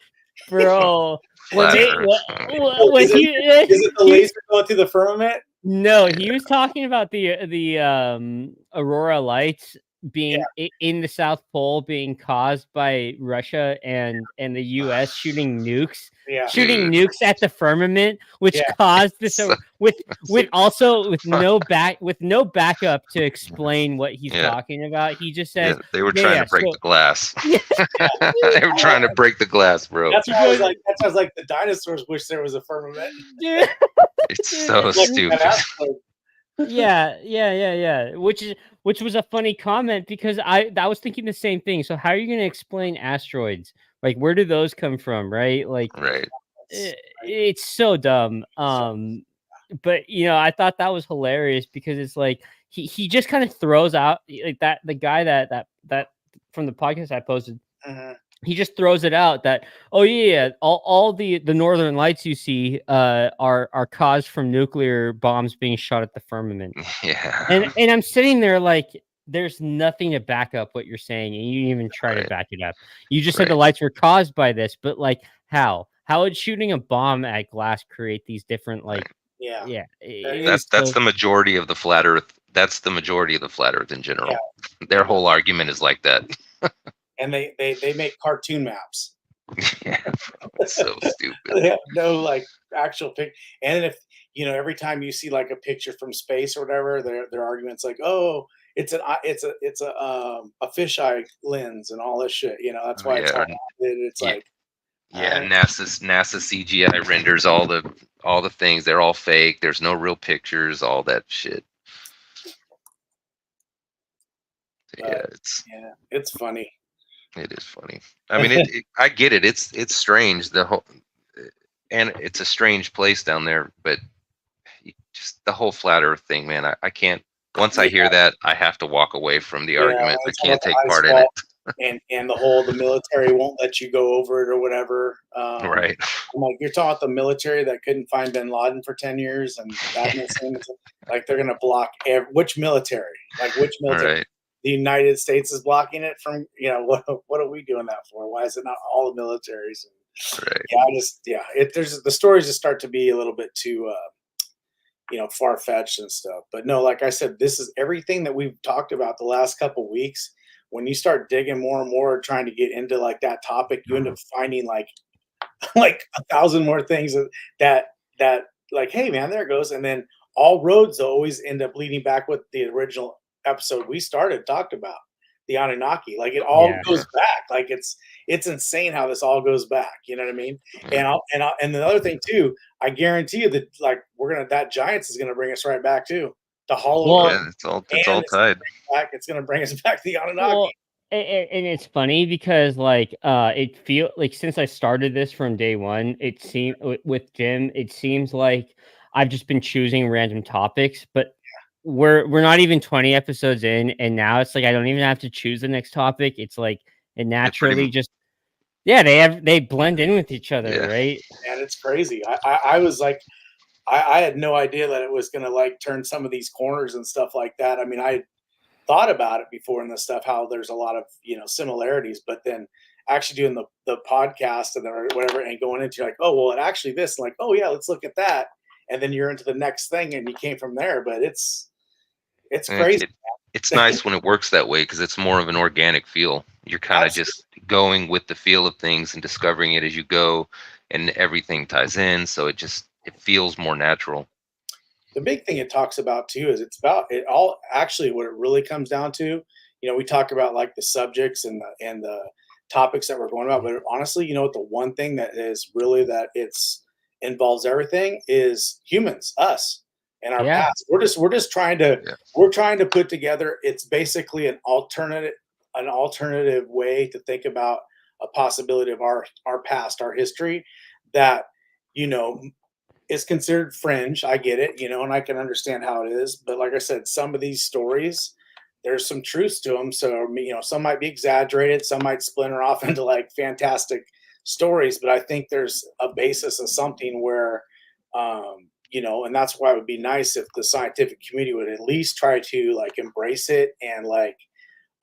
bro. When Flat they Earth. when Is it the laser going through the firmament? No, he was talking about the aurora lights being in the South Pole being caused by Russia and the US shooting nukes. Yeah. Shooting Dude. nukes at the firmament, which Yeah. caused this So- with no backup to explain what he's talking about. He just says, Yeah, they were trying to break the glass. Yeah. They were trying to break the glass, bro. That's why I was like, the dinosaurs wish there was a firmament. Dude. It's so Like, stupid. Yeah. Which was a funny comment because I was thinking the same thing. So how are you going to explain asteroids? Like, where do those come from, right? Like, Right. it's so dumb. But I thought that was hilarious because it's like he just kind of throws out like that the guy that from the podcast I posted. He just throws it out that all the northern lights you see are caused from nuclear bombs being shot at the firmament. Yeah. And I'm sitting there like there's nothing to back up what you're saying, and you didn't even try to back it up. You just said the lights were caused by this, but like how would shooting a bomb at glass create these different like That's the majority of the flat Earth. That's the majority of the flat Earth in general. Their whole argument is like that. And they make cartoon maps. Yeah, it's so stupid. They have no like actual pic. And if every time you see like a picture from space or whatever, their arguments like, oh, it's a fisheye lens and all this shit. That's why it's all it's like. NASA CGI renders all the things. They're all fake. There's no real pictures. All that shit. It's funny. It is funny. I mean, I get it. It's strange. And it's a strange place down there. But just the whole flat Earth thing, man. I can't. Once I hear that, I have to walk away from the argument. I can't take part in it. And the military won't let you go over it or whatever. Right. I'm like, you're talking about the military that couldn't find bin Laden for 10 years and that like they're gonna block which military? Like which military? Right. The United States is blocking it from what are we doing that for? Why is it not all the militaries? Right. There's the stories just start to be a little bit too far-fetched and stuff. But no, like I said, this is everything that we've talked about the last couple weeks. When you start digging more and more trying to get into like that topic, you end up finding like 1,000 more things that like, hey man, there it goes. And then all roads always end up leading back with the original episode we talked about the Anunnaki. Like it all goes back. Like it's insane how this all goes back. You know what I mean? And the other thing too, I guarantee you that like that Giants is gonna bring us right back too. The Hollow. It's all tied. It's gonna bring us back to the Anunnaki. Well, and it's funny because like it feel like since I started this from day one, it seemed with Jim, it seems like I've just been choosing random topics, but we're not even 20 episodes in, and now it's like I don't even have to choose the next topic. It's like it naturally they blend in with each other, right? And it's crazy. I was like, I had no idea that it was gonna like turn some of these corners and stuff like that. I mean, I thought about it before and the stuff, how there's a lot of similarities, but then actually doing the podcast and or whatever and going into like, oh well, it actually this, like, oh yeah, let's look at that, and then you're into the next thing and you came from there. But it's crazy. It's nice when it works that way because it's more of an organic feel. You're kind of just going with the feel of things and discovering it as you go, and everything ties in, so it feels more natural. The big thing it talks about too is it's about it all. Actually, what it really comes down to, we talk about like the subjects and the topics that we're going about, but honestly, what the one thing that is really that involves everything is humans, us, and our past. We're just trying to put together. It's basically an alternative way to think about a possibility of our past, our history that is considered fringe. I get it, and I can understand how it is. But like I said, some of these stories, there's some truths to them. So, some might be exaggerated. Some might splinter off into like fantastic stories. But I think there's a basis of something where, and that's why it would be nice if the scientific community would at least try to like embrace it and like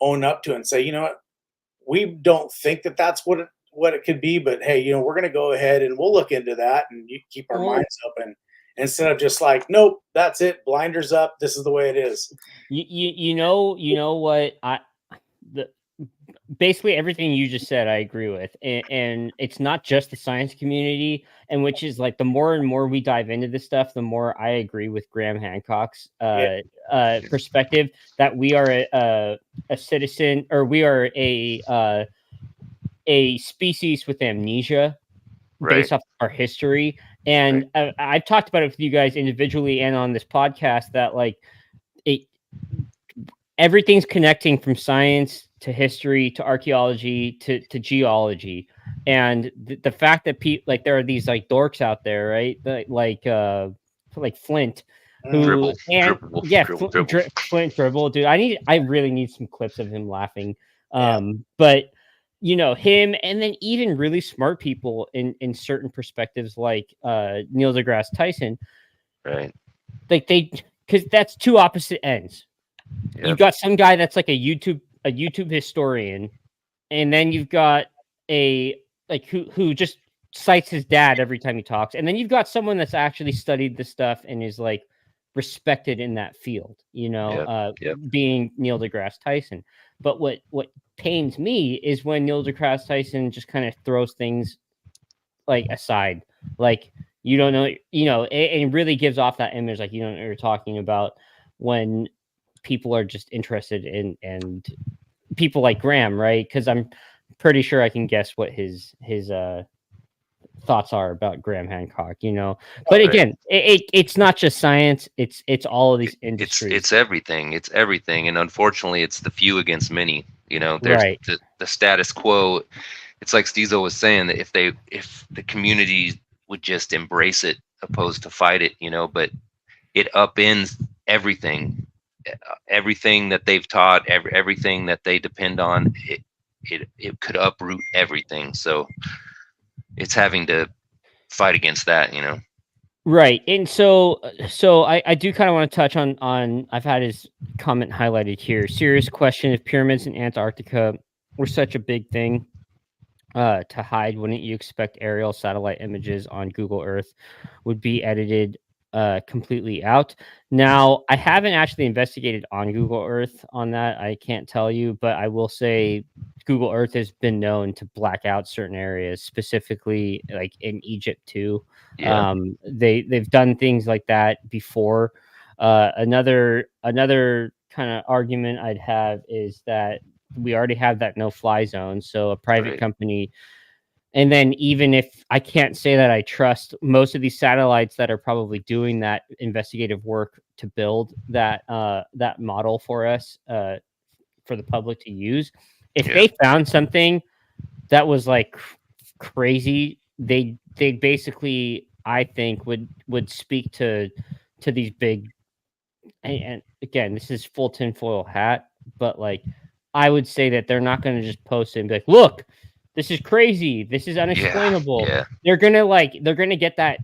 own up to it and say, you know what, we don't think that that's what what it could be, but hey, we're going to go ahead and we'll look into that and you keep our Well, minds open instead of just like, nope, that's it, blinders up. This is the way it is. you know what the basically everything you just said, I agree with, and it's not just the science community, and which is like the more and more we dive into this stuff, the more I agree with Graham Hancock's perspective that we are a citizen, or we are a species with amnesia based off our history. And I've talked about it with you guys individually and on this podcast that like everything's connecting from science to history to archaeology to geology. And the fact that people like there are these like dorks out there, right? Like Flint, who Flint Dribble, dude. I really need some clips of him laughing. But him, and then even really smart people in certain perspectives, like Neil deGrasse Tyson, right? Like because that's two opposite ends. Yep. You've got some guy that's like a YouTube historian, and then you've got who just cites his dad every time he talks, and then you've got someone that's actually studied the stuff and is like respected in that field. Being Neil deGrasse Tyson. But what pains me is when Neil deGrasse Tyson just kind of throws things like aside, like you don't know, it really gives off that image like you don't know what you're talking about when people are just interested in, and people like Graham, right? Because I'm pretty sure I can guess what his thoughts are about Graham Hancock, But again, it's not just science; it's all of these industries. It's everything. It's everything, and unfortunately, it's the few against many. There's the status quo. It's like Stezo was saying that if the community would just embrace it, opposed to fight it, but it upends everything that they've taught, everything that they depend on. It could uproot everything. So it's having to fight against that, Right. And so I do kind of want to touch on I've had his comment highlighted here. Serious question: if pyramids in Antarctica were such a big thing to hide, wouldn't you expect aerial satellite images on Google Earth would be edited completely out? Now, I haven't actually investigated on Google Earth on that. I can't tell you, but I will say Google Earth has been known to black out certain areas, specifically like in Egypt too. Yeah. They've done things like that before. Another kind of argument I'd have is that we already have that no-fly zone, so a private company. And then even if I can't say that I trust most of these satellites that are probably doing that investigative work to build that model for us for the public to use, if they found something that was like crazy, they basically, I think, would speak to these big, and again, this is full tinfoil hat, but like I would say that they're not going to just post it and be like, look, this is crazy, this is unexplainable. Yeah. They're gonna get that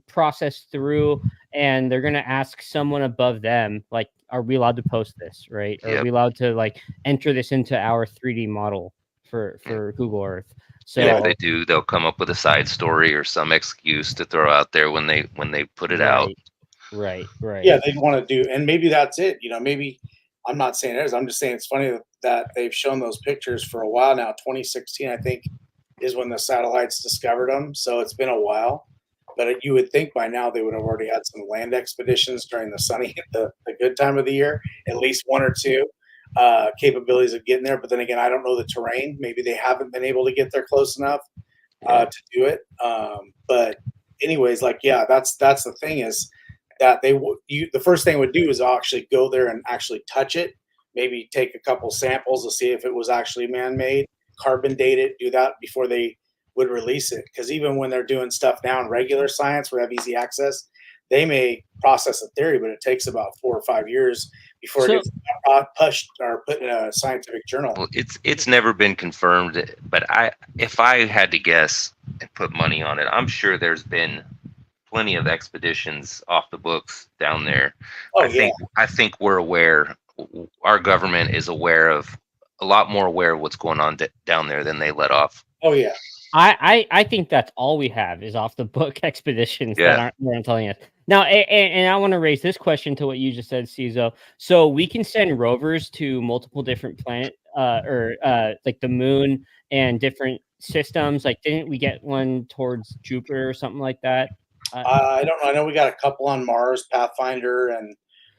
process through, and they're gonna ask someone above them, like, are we allowed to post this, right? Are we allowed to like enter this into our 3D model for Google Earth? So if they do, they'll come up with a side story or some excuse to throw out there when they put it out. Right. Yeah, they'd want to do, and maybe that's it. Maybe I'm not saying it is. I'm just saying it's funny that they've shown those pictures for a while now. 2016, I think, is when the satellites discovered them. So it's been a while. But you would think by now they would have already had some land expeditions during the good time of the year, at least one or two capabilities of getting there. But then again, I don't know the terrain. Maybe they haven't been able to get there close enough to do it. But anyways, that's the thing is that the first thing would do is actually go there and actually touch it. Maybe take a couple samples to see if it was actually man-made, carbon date it, do that before they would release it. Because even when they're doing stuff now in regular science where they have easy access, they may process a theory, but it takes about 4 or 5 years before it gets pushed or put in a scientific journal. Well, it's never been confirmed, but if I had to guess and put money on it, I'm sure there's been plenty of expeditions off the books down there. I think we're aware. Our government is a lot more aware of what's going on down there than they let off Oh yeah. I think that's all we have is off the book expeditions that aren't telling us. Now, and I want to raise this question to what you just said, Cizo. So we can send rovers to multiple different like the moon and different systems. Like, didn't we get one towards Jupiter or something like that? I don't know. I know we got a couple on Mars, Pathfinder, and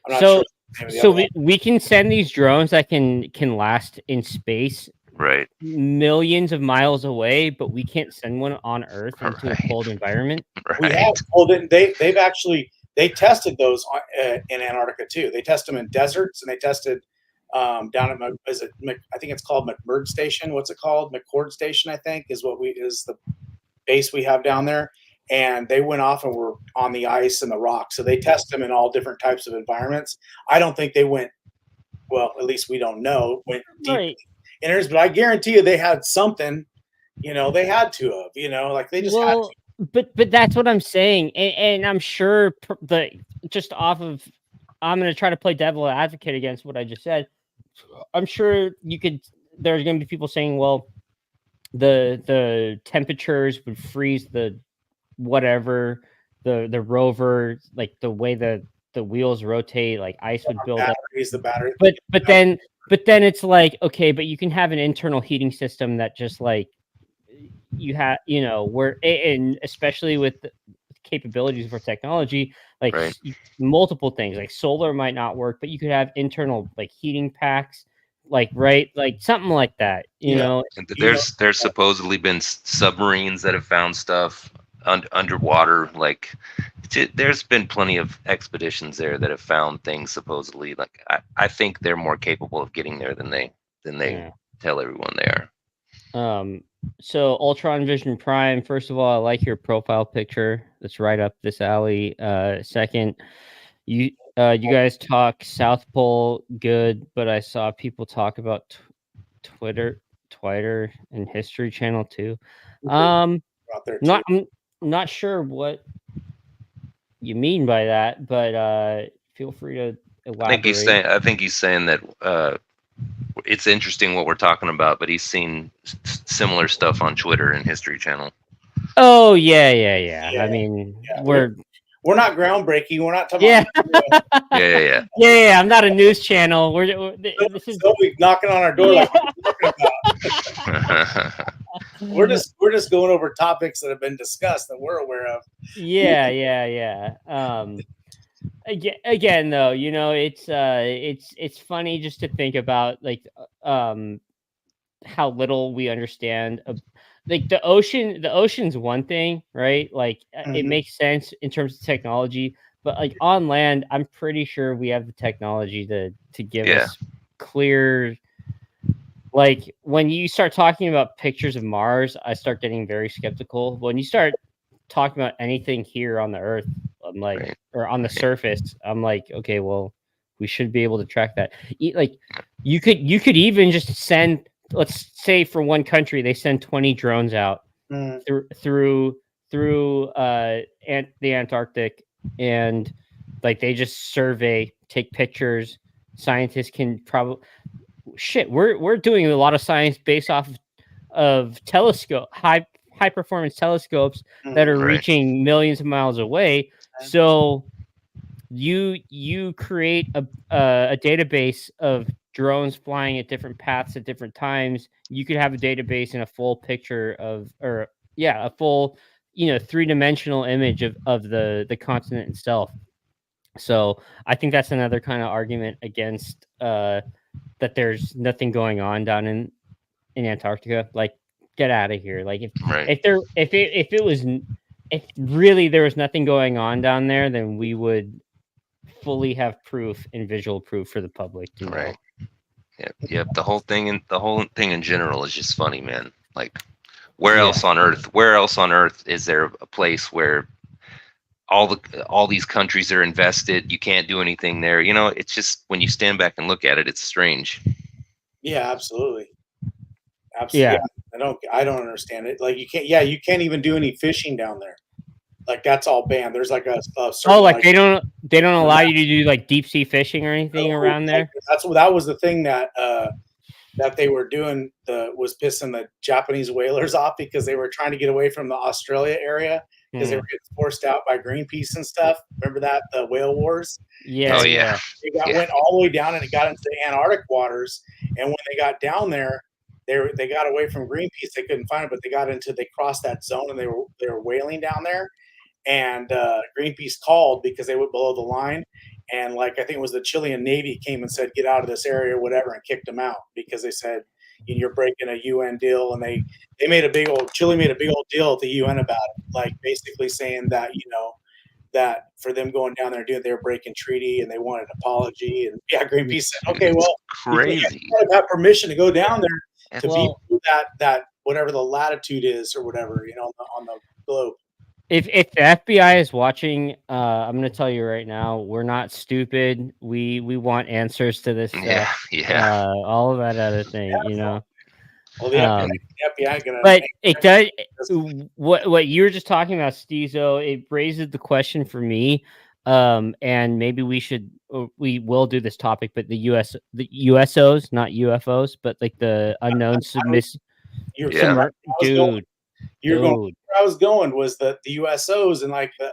I'm not So, sure. the name of the so other we can send these drones that can last in space Right. millions of miles away, but we can't send one on Earth into a cold environment. Right. We have. Well, they've actually tested those in Antarctica too. They test them in deserts, and they tested down at I think it's called McMurd Station. What's it called? McCord Station, I think, is the base we have down there. And they went off and were on the ice and the rock. So they test them in all different types of environments. I don't think they went. Well, at least we don't know. Went deep Right. in areas, but I guarantee you they had something. They had to have. Like they just had to. But that's what I'm saying, and I'm sure just off of, I'm going to try to play devil advocate against what I just said. I'm sure there's going to be people saying, well, the temperatures would freeze the whatever the rover, like the way the wheels rotate, like ice would build up. The battery. But then it's like, okay, but you can have an internal heating system that just like you have, and especially with the capabilities of our technology, like multiple things, like solar might not work, but you could have internal like heating packs, like something like that, you know. And there's supposedly been submarines that have found stuff underwater. Like there's been plenty of expeditions there that have found things supposedly. Like I think they're more capable of getting there than they tell everyone they are. So Ultron Vision Prime, first of all, I like your profile picture. That's right up this alley. Second, you guys talk South Pole good, but I saw people talk about Twitter and History Channel too. I'm not sure what you mean by that, but feel free to elaborate. I think he's saying that it's interesting what we're talking about, but he's seen similar stuff on Twitter and History Channel. Oh yeah. I mean, we're not groundbreaking. We're not talking about Yeah, I'm not a news channel. This is knocking on our door like we're just going over topics that have been discussed that we're aware of. Yeah. Again, though, it's funny just to think about like how little we understand of, like the ocean's one thing, right? Like it makes sense in terms of technology, but like on land, I'm pretty sure we have the technology to give us clear. Like when you start talking about pictures of Mars, I start getting very skeptical. When you start talking about anything here on the Earth, I'm like, or on the surface, I'm like, okay, well, we should be able to track that. Like you could even just send, let's say for one country, they send 20 drones out through the Antarctic, and like they just survey, take pictures. Scientists can probably we're doing a lot of science based off of high performance telescopes that are reaching millions of miles away. So you create a database of drones flying at different paths at different times. You could have a database and a full picture a full, three-dimensional image of the continent itself. So I think that's another kind of argument against that there's nothing going on down in Antarctica. Like, get out of here. Like if really there was nothing going on down there, then we would fully have proof and visual proof for the public to know. Yep. The whole thing in general is just funny, man. Like, where else on Earth is there a place where all these countries are invested? You can't do anything there. It's just, when you stand back and look at it, it's strange. Yeah, absolutely. Yeah. I don't understand it. Like you can't even do any fishing down there. Like that's all banned. There's like a certain, like they don't allow you to do like deep sea fishing or anything around there. That was the thing that that they were doing was pissing the Japanese whalers off because they were trying to get away from the Australia area because they were getting forced out by Greenpeace and stuff. Remember that, the whale wars? Yeah, Oh so yeah. It went all the way down and it got into the Antarctic waters. And when they got down there, they got away from Greenpeace. They couldn't find it, but they crossed that zone and they were whaling down there. And Greenpeace called because they went below the line. And like I think it was the Chilean Navy came and said, get out of this area or whatever, and kicked them out because they said, you're breaking a UN deal. And Chile made a big old deal at the UN about it, like basically saying that, that for them going down there and doing, they were breaking treaty and they wanted an apology. And Greenpeace said, okay, well, Crazy. you have permission to go down there to Well- be that whatever the latitude is or whatever, on the globe. If the FBI is watching, I'm going to tell you right now, we're not stupid. We want answers to this stuff. Yeah. All of that other thing, Well, the FBI gonna. But it does. What you were just talking about, Stezo, it raises the question for me. And maybe we will do this topic, but the USOs, not UFOs, but like the unknown submissive. Dude. You're going. Where I was going was that the USOs and like the,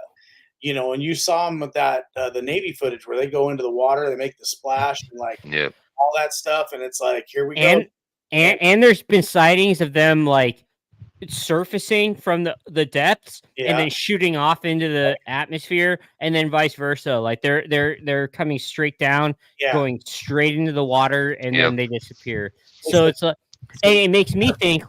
and you saw them with that the Navy footage where they go into the water, they make the splash and like all that stuff, and it's like here we go. And there's been sightings of them like surfacing from the depths and then shooting off into the atmosphere, and then vice versa. Like they're coming straight down, going straight into the water, and then they disappear. So it's like, it makes me think.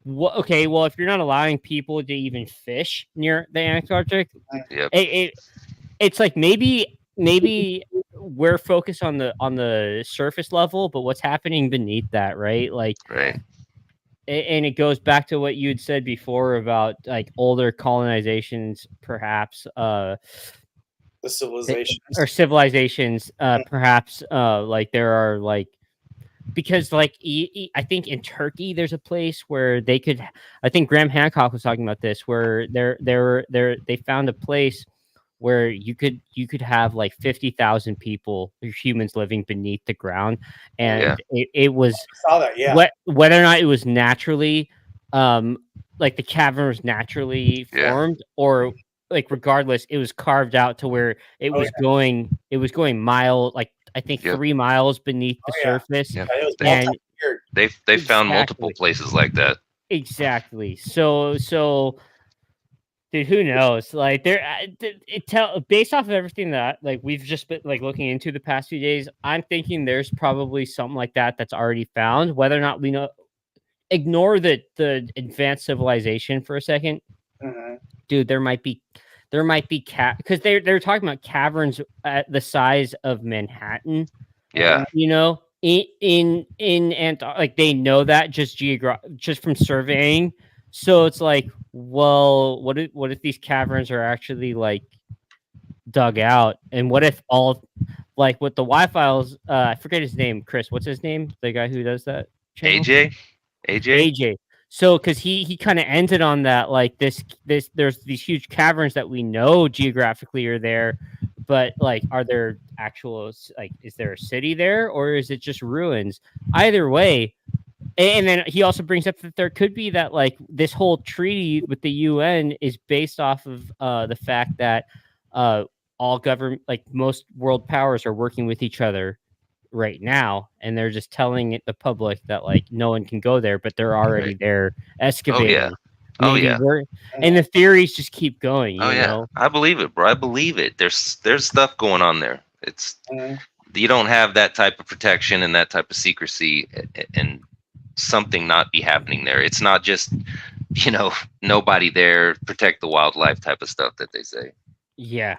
Okay, well, if you're not allowing people to even fish near the Antarctic, it's like maybe we're focused on the surface level, but what's happening beneath that, right? Like, right. And it goes back to what you had said before about like older colonizations, perhaps, the civilizations, perhaps, like there are like. Because like I think in Turkey there's a place where they could. I think Graham Hancock was talking about this, where they found a place where you could have like 50,000 people, humans living beneath the ground, and it was I saw that, whether or not it was naturally, like the cavern was naturally formed, or like regardless, it was carved out to where it was going. It was going mile like. I think 3 miles beneath the surface. Yeah. And they found multiple places like that. Exactly. So dude, who knows? Like based off of everything that like we've just been like looking into the past few days, I'm thinking there's probably something like that's already found. Whether or not we know, ignore the advanced civilization for a second. Mm-hmm. Dude, there might be because they're talking about caverns at the size of Manhattan. Yeah. In Antarctica, like they know that just from surveying. So it's like, well, what if these caverns are actually like dug out, and what if all like with the Y-Files? I forget his name. Chris, what's his name? The guy who does that channel? AJ. So, because he kind of ended on that, like this, there's these huge caverns that we know geographically are there, but like, are there actual like, is there a city there, or is it just ruins? Either way, and then he also brings up that there could be that like this whole treaty with the UN is based off of the fact that all government, like most world powers, are working with each other right now, and they're just telling the public that like no one can go there, but they're already there excavating. And the theories just keep going. You know? I believe it, bro. I believe it. There's stuff going on there. It's you don't have that type of protection and that type of secrecy, and something not be happening there. It's not just nobody there, protect the wildlife type of stuff that they say. Yeah.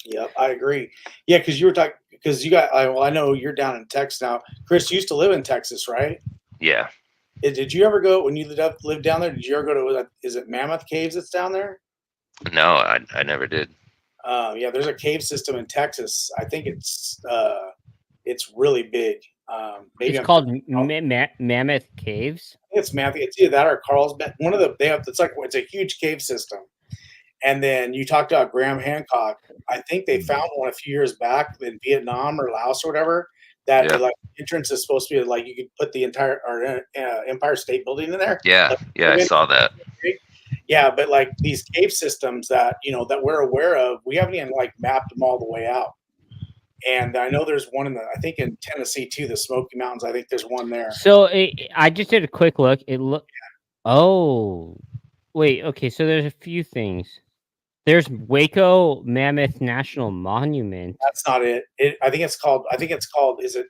Yep, I agree. Yeah, because you were talking, because you got, I know you're down in Texas now. Chris, you used to live in Texas, right? Yeah. Did you ever go, when you lived down there, did you ever go to, is it Mammoth Caves that's down there? No, I never did. Yeah, there's a cave system in Texas. I think it's really big. Maybe it's called Mammoth Caves. I think it's Mammoth. It's either that or Carlsbad. One of the, it's a huge cave system. And then you talked about Graham Hancock. I think they found one a few years back in Vietnam or Laos or whatever that Yeah. like entrance is supposed to be like you could put the entire Empire State Building in there. Yeah, Like, yeah, I saw that. yeah, but like these cave systems that that we're aware of, we haven't even like mapped them all the way out. And I know there's one I think in Tennessee too, the Smoky Mountains. I think there's one there. So I just did a quick look. It look. Oh, wait. Okay, so there's a few things. There's Waco Mammoth National Monument. That's not it. I think it's called. Is it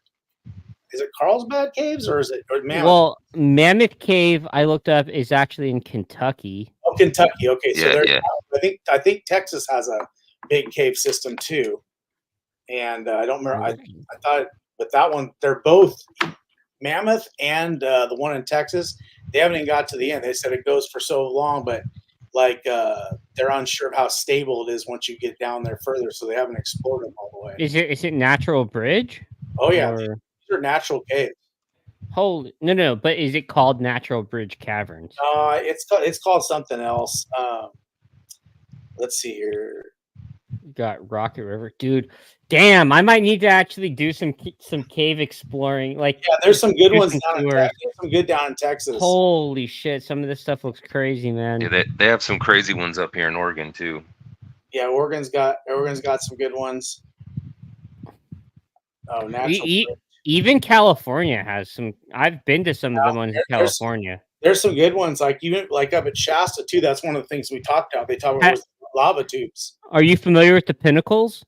Carlsbad Caves or is it Mammoth? Well, Mammoth Cave I looked up is actually in Kentucky. Oh, Kentucky. Okay, so Yeah. I think Texas has a big cave system too. And I don't remember. I thought, but that one, they're both Mammoth and the one in Texas. They haven't even got to the end. They said it goes for so long, but like they're unsure of how stable it is once you get down there further. So they haven't explored them all the way. Is it Natural Bridge? Oh yeah, Or... these are natural caves. Holy no! But is it called Natural Bridge Caverns? It's called something else. Let's see here. Got Rocket River, dude. Damn, I might need to actually do some cave exploring. Like, yeah, there's some good ones down in Texas. There's some good down in Texas. Holy shit, some of this stuff looks crazy, man. Yeah, they have some crazy ones up here in Oregon too. Yeah, Oregon's got some good ones. Oh, natural. Even California has some. I've been to some of the ones in California. There's some good ones, like even like up at Shasta too. That's one of the things we talked about. They talk about lava tubes. Are you familiar with the Pinnacles?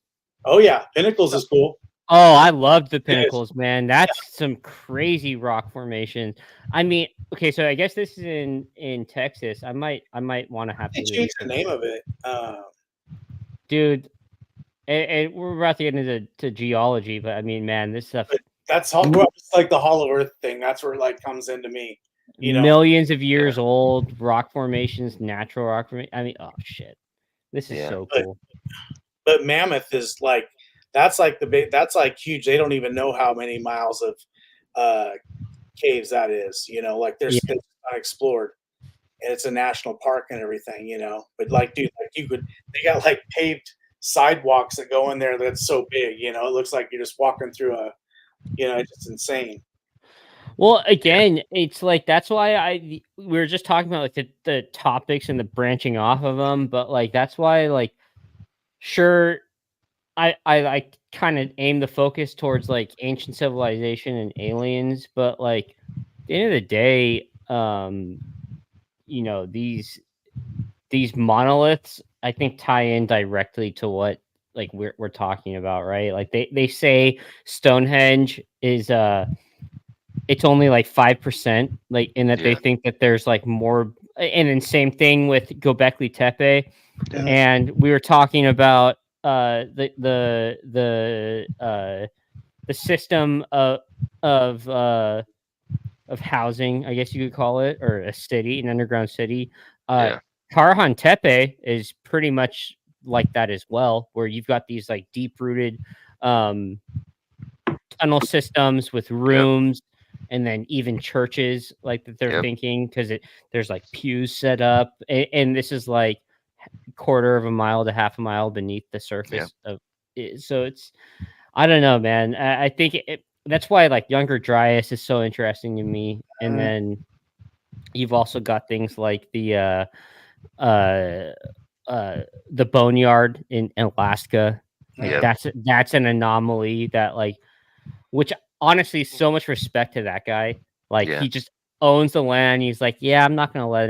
Oh yeah, Pinnacles is cool. Oh, I loved the Pinnacles, man. That's some crazy rock formation. I mean, okay, so I guess this is in Texas. I might want to have to change the name of it, dude. And we're about to get into geology, but I mean, man, this stuff. But that's it's like the Hollow Earth thing. That's where it like comes into me. Millions of years old rock formations, natural rock formation. I mean, oh shit, this is so cool. But Mammoth is like that's like huge. They don't even know how many miles of caves that is. Like there's unexplored, and it's a national park and everything. But like, dude, like they got like paved sidewalks that go in there. That's so big. It looks like you're just walking through it's just insane. Well, again, it's like that's why we were just talking about like the topics and the branching off of them, but like that's why like sure I kind of aim the focus towards like ancient civilization and aliens, but like at the end of the day, these monoliths I think tie in directly to what like we're talking about, right? Like they say Stonehenge is it's only like 5%, like in that they think that there's like more, and then same thing with Göbekli Tepe. Yeah. And we were talking about the system of housing, I guess you could call it, or a city, an underground city. Karahan Tepe is pretty much like that as well, where you've got these like deep rooted tunnel systems with rooms. And then even churches like that they're thinking because there's like pews set up, and this is like quarter of a mile to half a mile beneath the surface of it. So it's, I don't know, man. I think that's why like Younger Dryas is so interesting to me. And then you've also got things like the Boneyard in Alaska. Like that's an anomaly that like, which honestly, so much respect to that guy. Like he just owns the land. He's like, yeah, I'm not gonna let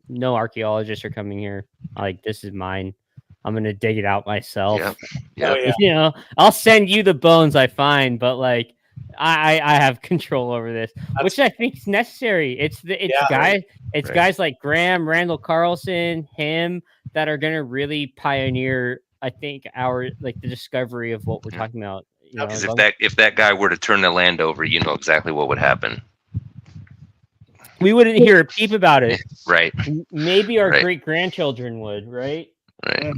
no archaeologists are coming here. Like, this is mine. I'm gonna dig it out myself. I'll send you the bones I find, but like, I have control over this, which I think is necessary. It's guys like Graham, Randall Carlson, him that are gonna really pioneer. I think the discovery of what we're talking about. Because if that guy were to turn the land over, you know exactly what would happen. We wouldn't hear a peep about it. Right. Maybe our great grandchildren would, right? Right.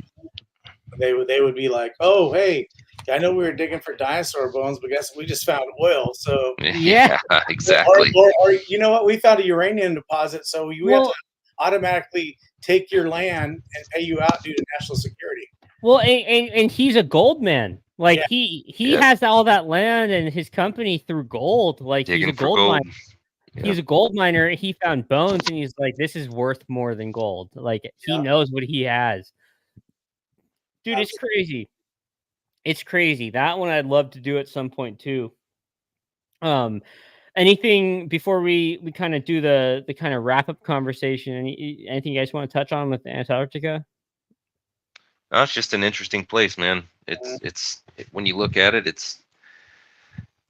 They would be like, oh, hey, I know we were digging for dinosaur bones, but guess we just found oil. So yeah, exactly. Or you know what? We found a uranium deposit, so we have to automatically take your land and pay you out due to national security. Well, and he's a gold man. Like Yeah. he Yeah. has all that land and his company through gold. Like he's Digging a for gold gold. miner. Yeah. He's a gold miner. He found bones and he's like, this is worth more than gold. Like he Yeah. knows what he has. Dude, it's That's- crazy. It's crazy. That one I'd love to do at some point too. Anything before we kind of do the kind of wrap up conversation? Anything you guys want to touch on with Antarctica? Oh, it's just an interesting place, man. When you look at it, it's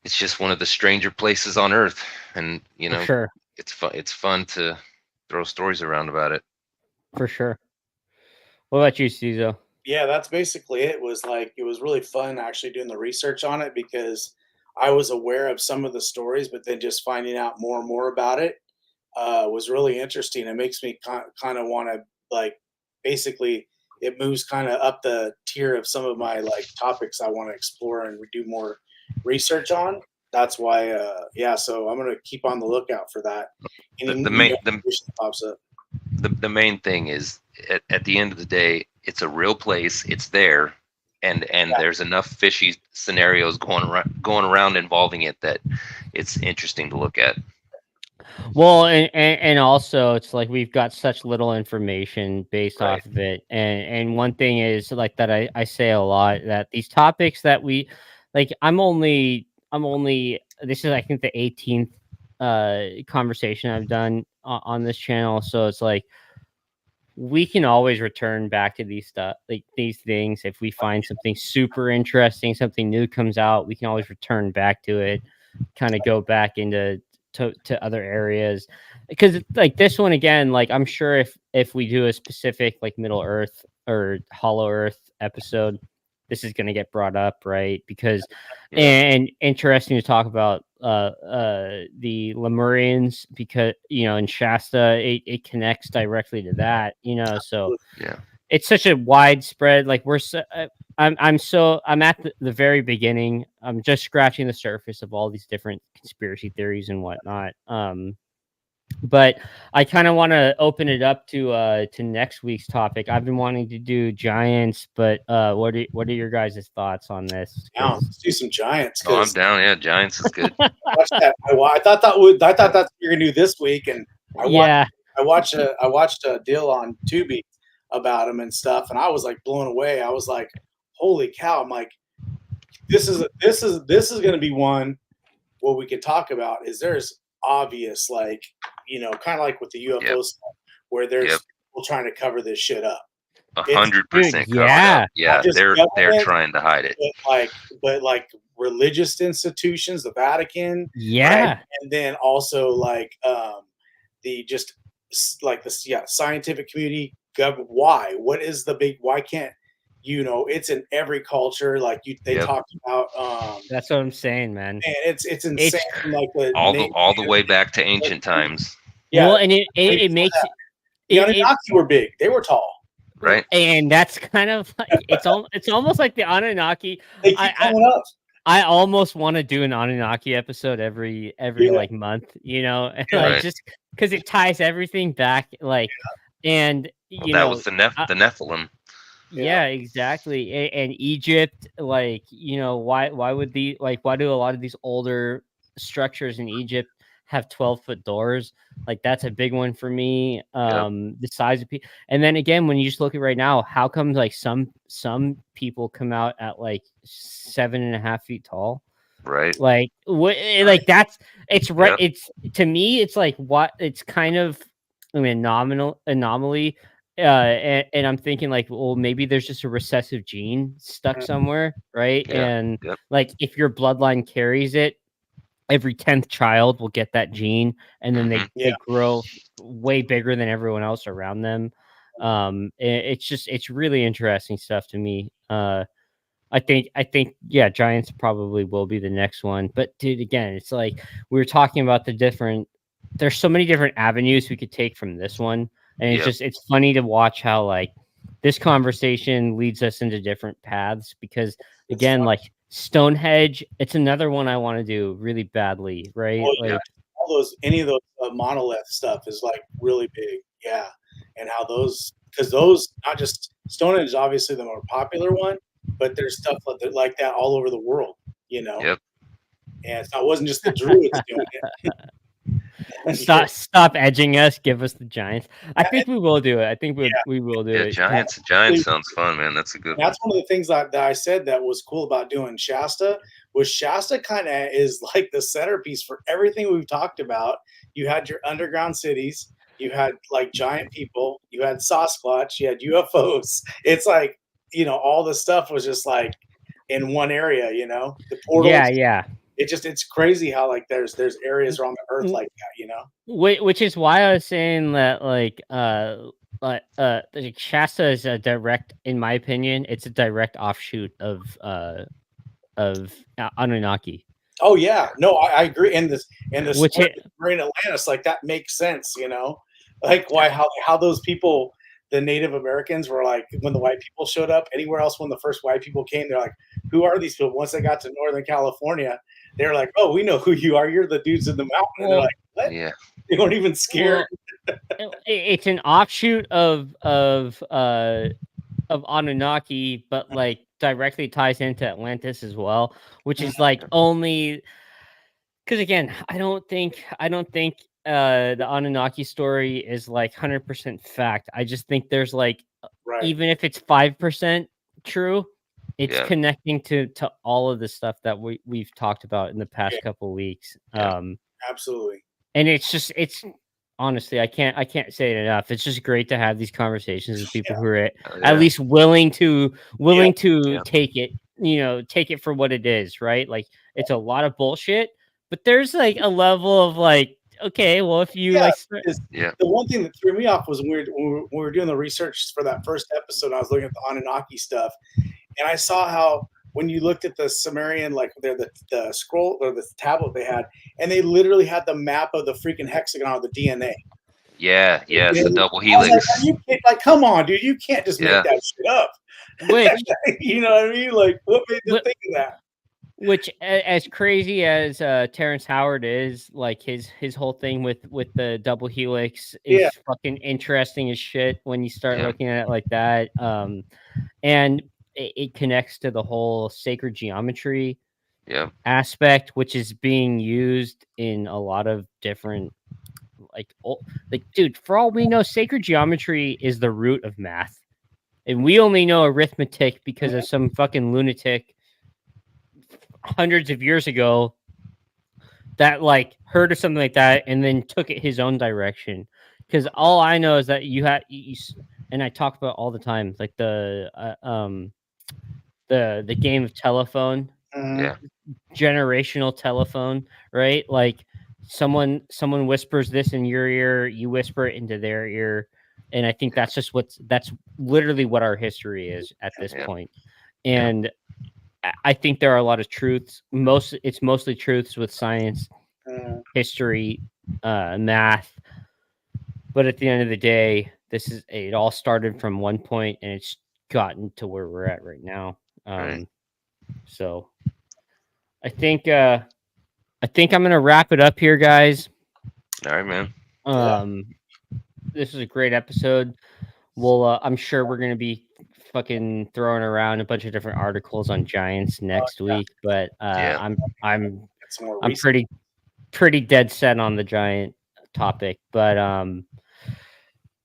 just one of the stranger places on Earth, and you For know, sure. it's fun. It's fun to throw stories around about it. For sure. What about you, Cizo? Yeah, that's basically it. Was like it was really fun actually doing the research on it because I was aware of some of the stories, but then just finding out more and more about it was really interesting. It makes me kind of want to like basically it moves kind of up the tier of some of my like topics I want to explore and do more research on. That's why, yeah. So I'm gonna keep on the lookout for that. Any The new main information that pops up. the main thing is at the end of the day, it's a real place. It's there, and Yeah. there's enough fishy scenarios going around involving it that it's interesting to look at. Well, and also it's like we've got such little information based Right. off of it. And one thing is like that I say a lot that these topics that we like I'm only this is I think the 18th conversation I've done on this channel. So it's like we can always return back to these stuff like these things if we find something super interesting, something new comes out, we can always return back to it, kind of go back into to other areas because like this one again, like I'm sure if we do a specific like Middle Earth or Hollow Earth episode, this is going to get brought up, right? Because Yeah. and interesting to talk about the Lemurians because you know in Shasta it connects directly to that, you know, so Yeah. it's such a widespread like we're so, I'm at the very beginning. I'm just scratching the surface of all these different conspiracy theories and whatnot. But I kind of want to open it up to next week's topic. I've been wanting to do giants, but what are your guys' thoughts on this? Now let's do some giants Oh, I'm because down. Yeah, Giants is good. I thought that's what you're gonna do this week, and Yeah, I watched a deal on Tubi about them and stuff, and I was like blown away. I was like, holy cow! I'm like, this is going to be one what we could talk about. Is there's obvious like kind of like with the UFO Yep. stuff where there's Yep. people trying to cover this shit up. 100% Dude, covered yeah. up. Yeah, Not just they're government, trying to hide it. but like religious institutions, the Vatican, yeah, right? And then also like the just like this, yeah, scientific community. Why? What is the big? Why can't it's in every culture. Like they Yep. talked about. That's what I'm saying, man. And it's insane. Like all the way back to ancient times, Yeah, Well, and it makes the Anunnaki were big. They were tall. right? and that's kind of like it's almost like the Anunnaki. They keep coming up. I almost want to do an Anunnaki episode every Yeah. like month, you know, and, Yeah. like Right. just because it ties everything back, like, and you That know, was the Nephilim. yeah, exactly, and Egypt, like, you know, why would why do a lot of these older structures in Egypt have 12-foot doors? Like that's a big one for me. The size of people, and then again, when you just look at right now, how come like some people come out at like 7.5 feet tall? Right. Like what? Like that's it's right. Yep. It's to me, it's like what? It's kind of an anomaly. And I'm thinking like, well, maybe there's just a recessive gene stuck somewhere, right? Yeah. And Yep. like if your bloodline carries it, every 10th child will get that gene, and then Mhm. they grow way bigger than everyone else around them. It's really interesting stuff to me. I think yeah, Giants probably will be the next one. But dude, again, it's like we were talking about there's so many different avenues we could take from this one. And it's Yep. just it's funny to watch how like this conversation leads us into different paths because again, like Stonehenge, it's another one I want to do really badly, right? Oh, Like yeah. Any of those monolith stuff is like really big. Yeah. and how because those, not just Stonehenge is obviously the more popular one, but there's stuff like that all over the world, Yep. And so it wasn't just the Druids doing it. Stop edging us. Give us the Giants. I think we will do it. I think we will do it. Giants sounds fun, man. That's a good one. That's one of the things that I said that was cool about doing Shasta. Was Shasta kind of is like the centerpiece for everything we've talked about. You had your underground cities, you had like giant people, you had Sasquatch, you had UFOs. It's like, all the stuff was just like in one area, the portals. Yeah. It's crazy how like there's areas around the earth like that, Which is why I was saying that Shasta is a direct, in my opinion, it's a direct offshoot of Anunnaki. Oh yeah, no, I agree. And this Which Marine Atlantis, like that makes sense, like why how those people, the Native Americans, were like when the white people showed up anywhere else when the first white people came, they're like, who are these people? Once they got to Northern California, they're like, oh, we know who you are. You're the dudes in the mountain. And they're like, what? Yeah. They weren't even scared. It's an offshoot of Anunnaki, but like directly ties into Atlantis as well, which is like only because again, I don't think the Anunnaki story is like 100% fact. I just think there's like even if it's 5% true, it's connecting to all of the stuff that we've talked about in the past couple of weeks. Absolutely. And it's honestly, I can't say it enough. It's just great to have these conversations with people who are at least willing to take it, take it for what it is, right? Like it's a lot of bullshit, but there's like a level of like, okay, well, if you the one thing that threw me off was when we were doing the research for that first episode, I was looking at the Anunnaki stuff, and I saw how when you looked at the Sumerian, like the scroll or the tablet they had, and they literally had the map of the freaking hexagon of the DNA. Yeah, it's a double helix. Like, come on, dude, you can't just make that shit up. Which, you know what I mean? Like, what made them think of that? Which, as crazy as Terrence Howard is, like his whole thing with the double helix is fucking interesting as shit when you start looking at it like that. And it connects to the whole sacred geometry aspect, which is being used in a lot of different, like dude, for all we know, sacred geometry is the root of math, and we only know arithmetic because of some fucking lunatic hundreds of years ago that like heard of something like that and then took it his own direction. Because all I know is that you and I talk about all the time, like the game of telephone, generational telephone, right? Like someone whispers this in your ear, you whisper it into their ear, and I think that's literally what our history is at this point. And I think there are a lot of truths. It's mostly truths with science, history, math. But at the end of the day, it all started from one point, and it's gotten to where we're at right now. So I think I'm gonna wrap it up here, guys. All right, man. This is a great episode. Well, I'm sure we're gonna be fucking throwing around a bunch of different articles on giants next week, but I'm pretty dead set on the giant topic. But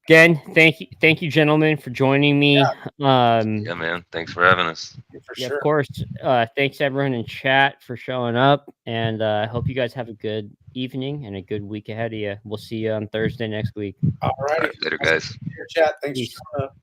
again, thank you gentlemen for joining me. Man, thanks for having us. Sure. Of course. Thanks everyone in chat for showing up, and I hope you guys have a good evening and a good week ahead of you. We'll see you on Thursday next week. All righty. Later, guys. Chat. Thanks for showing up.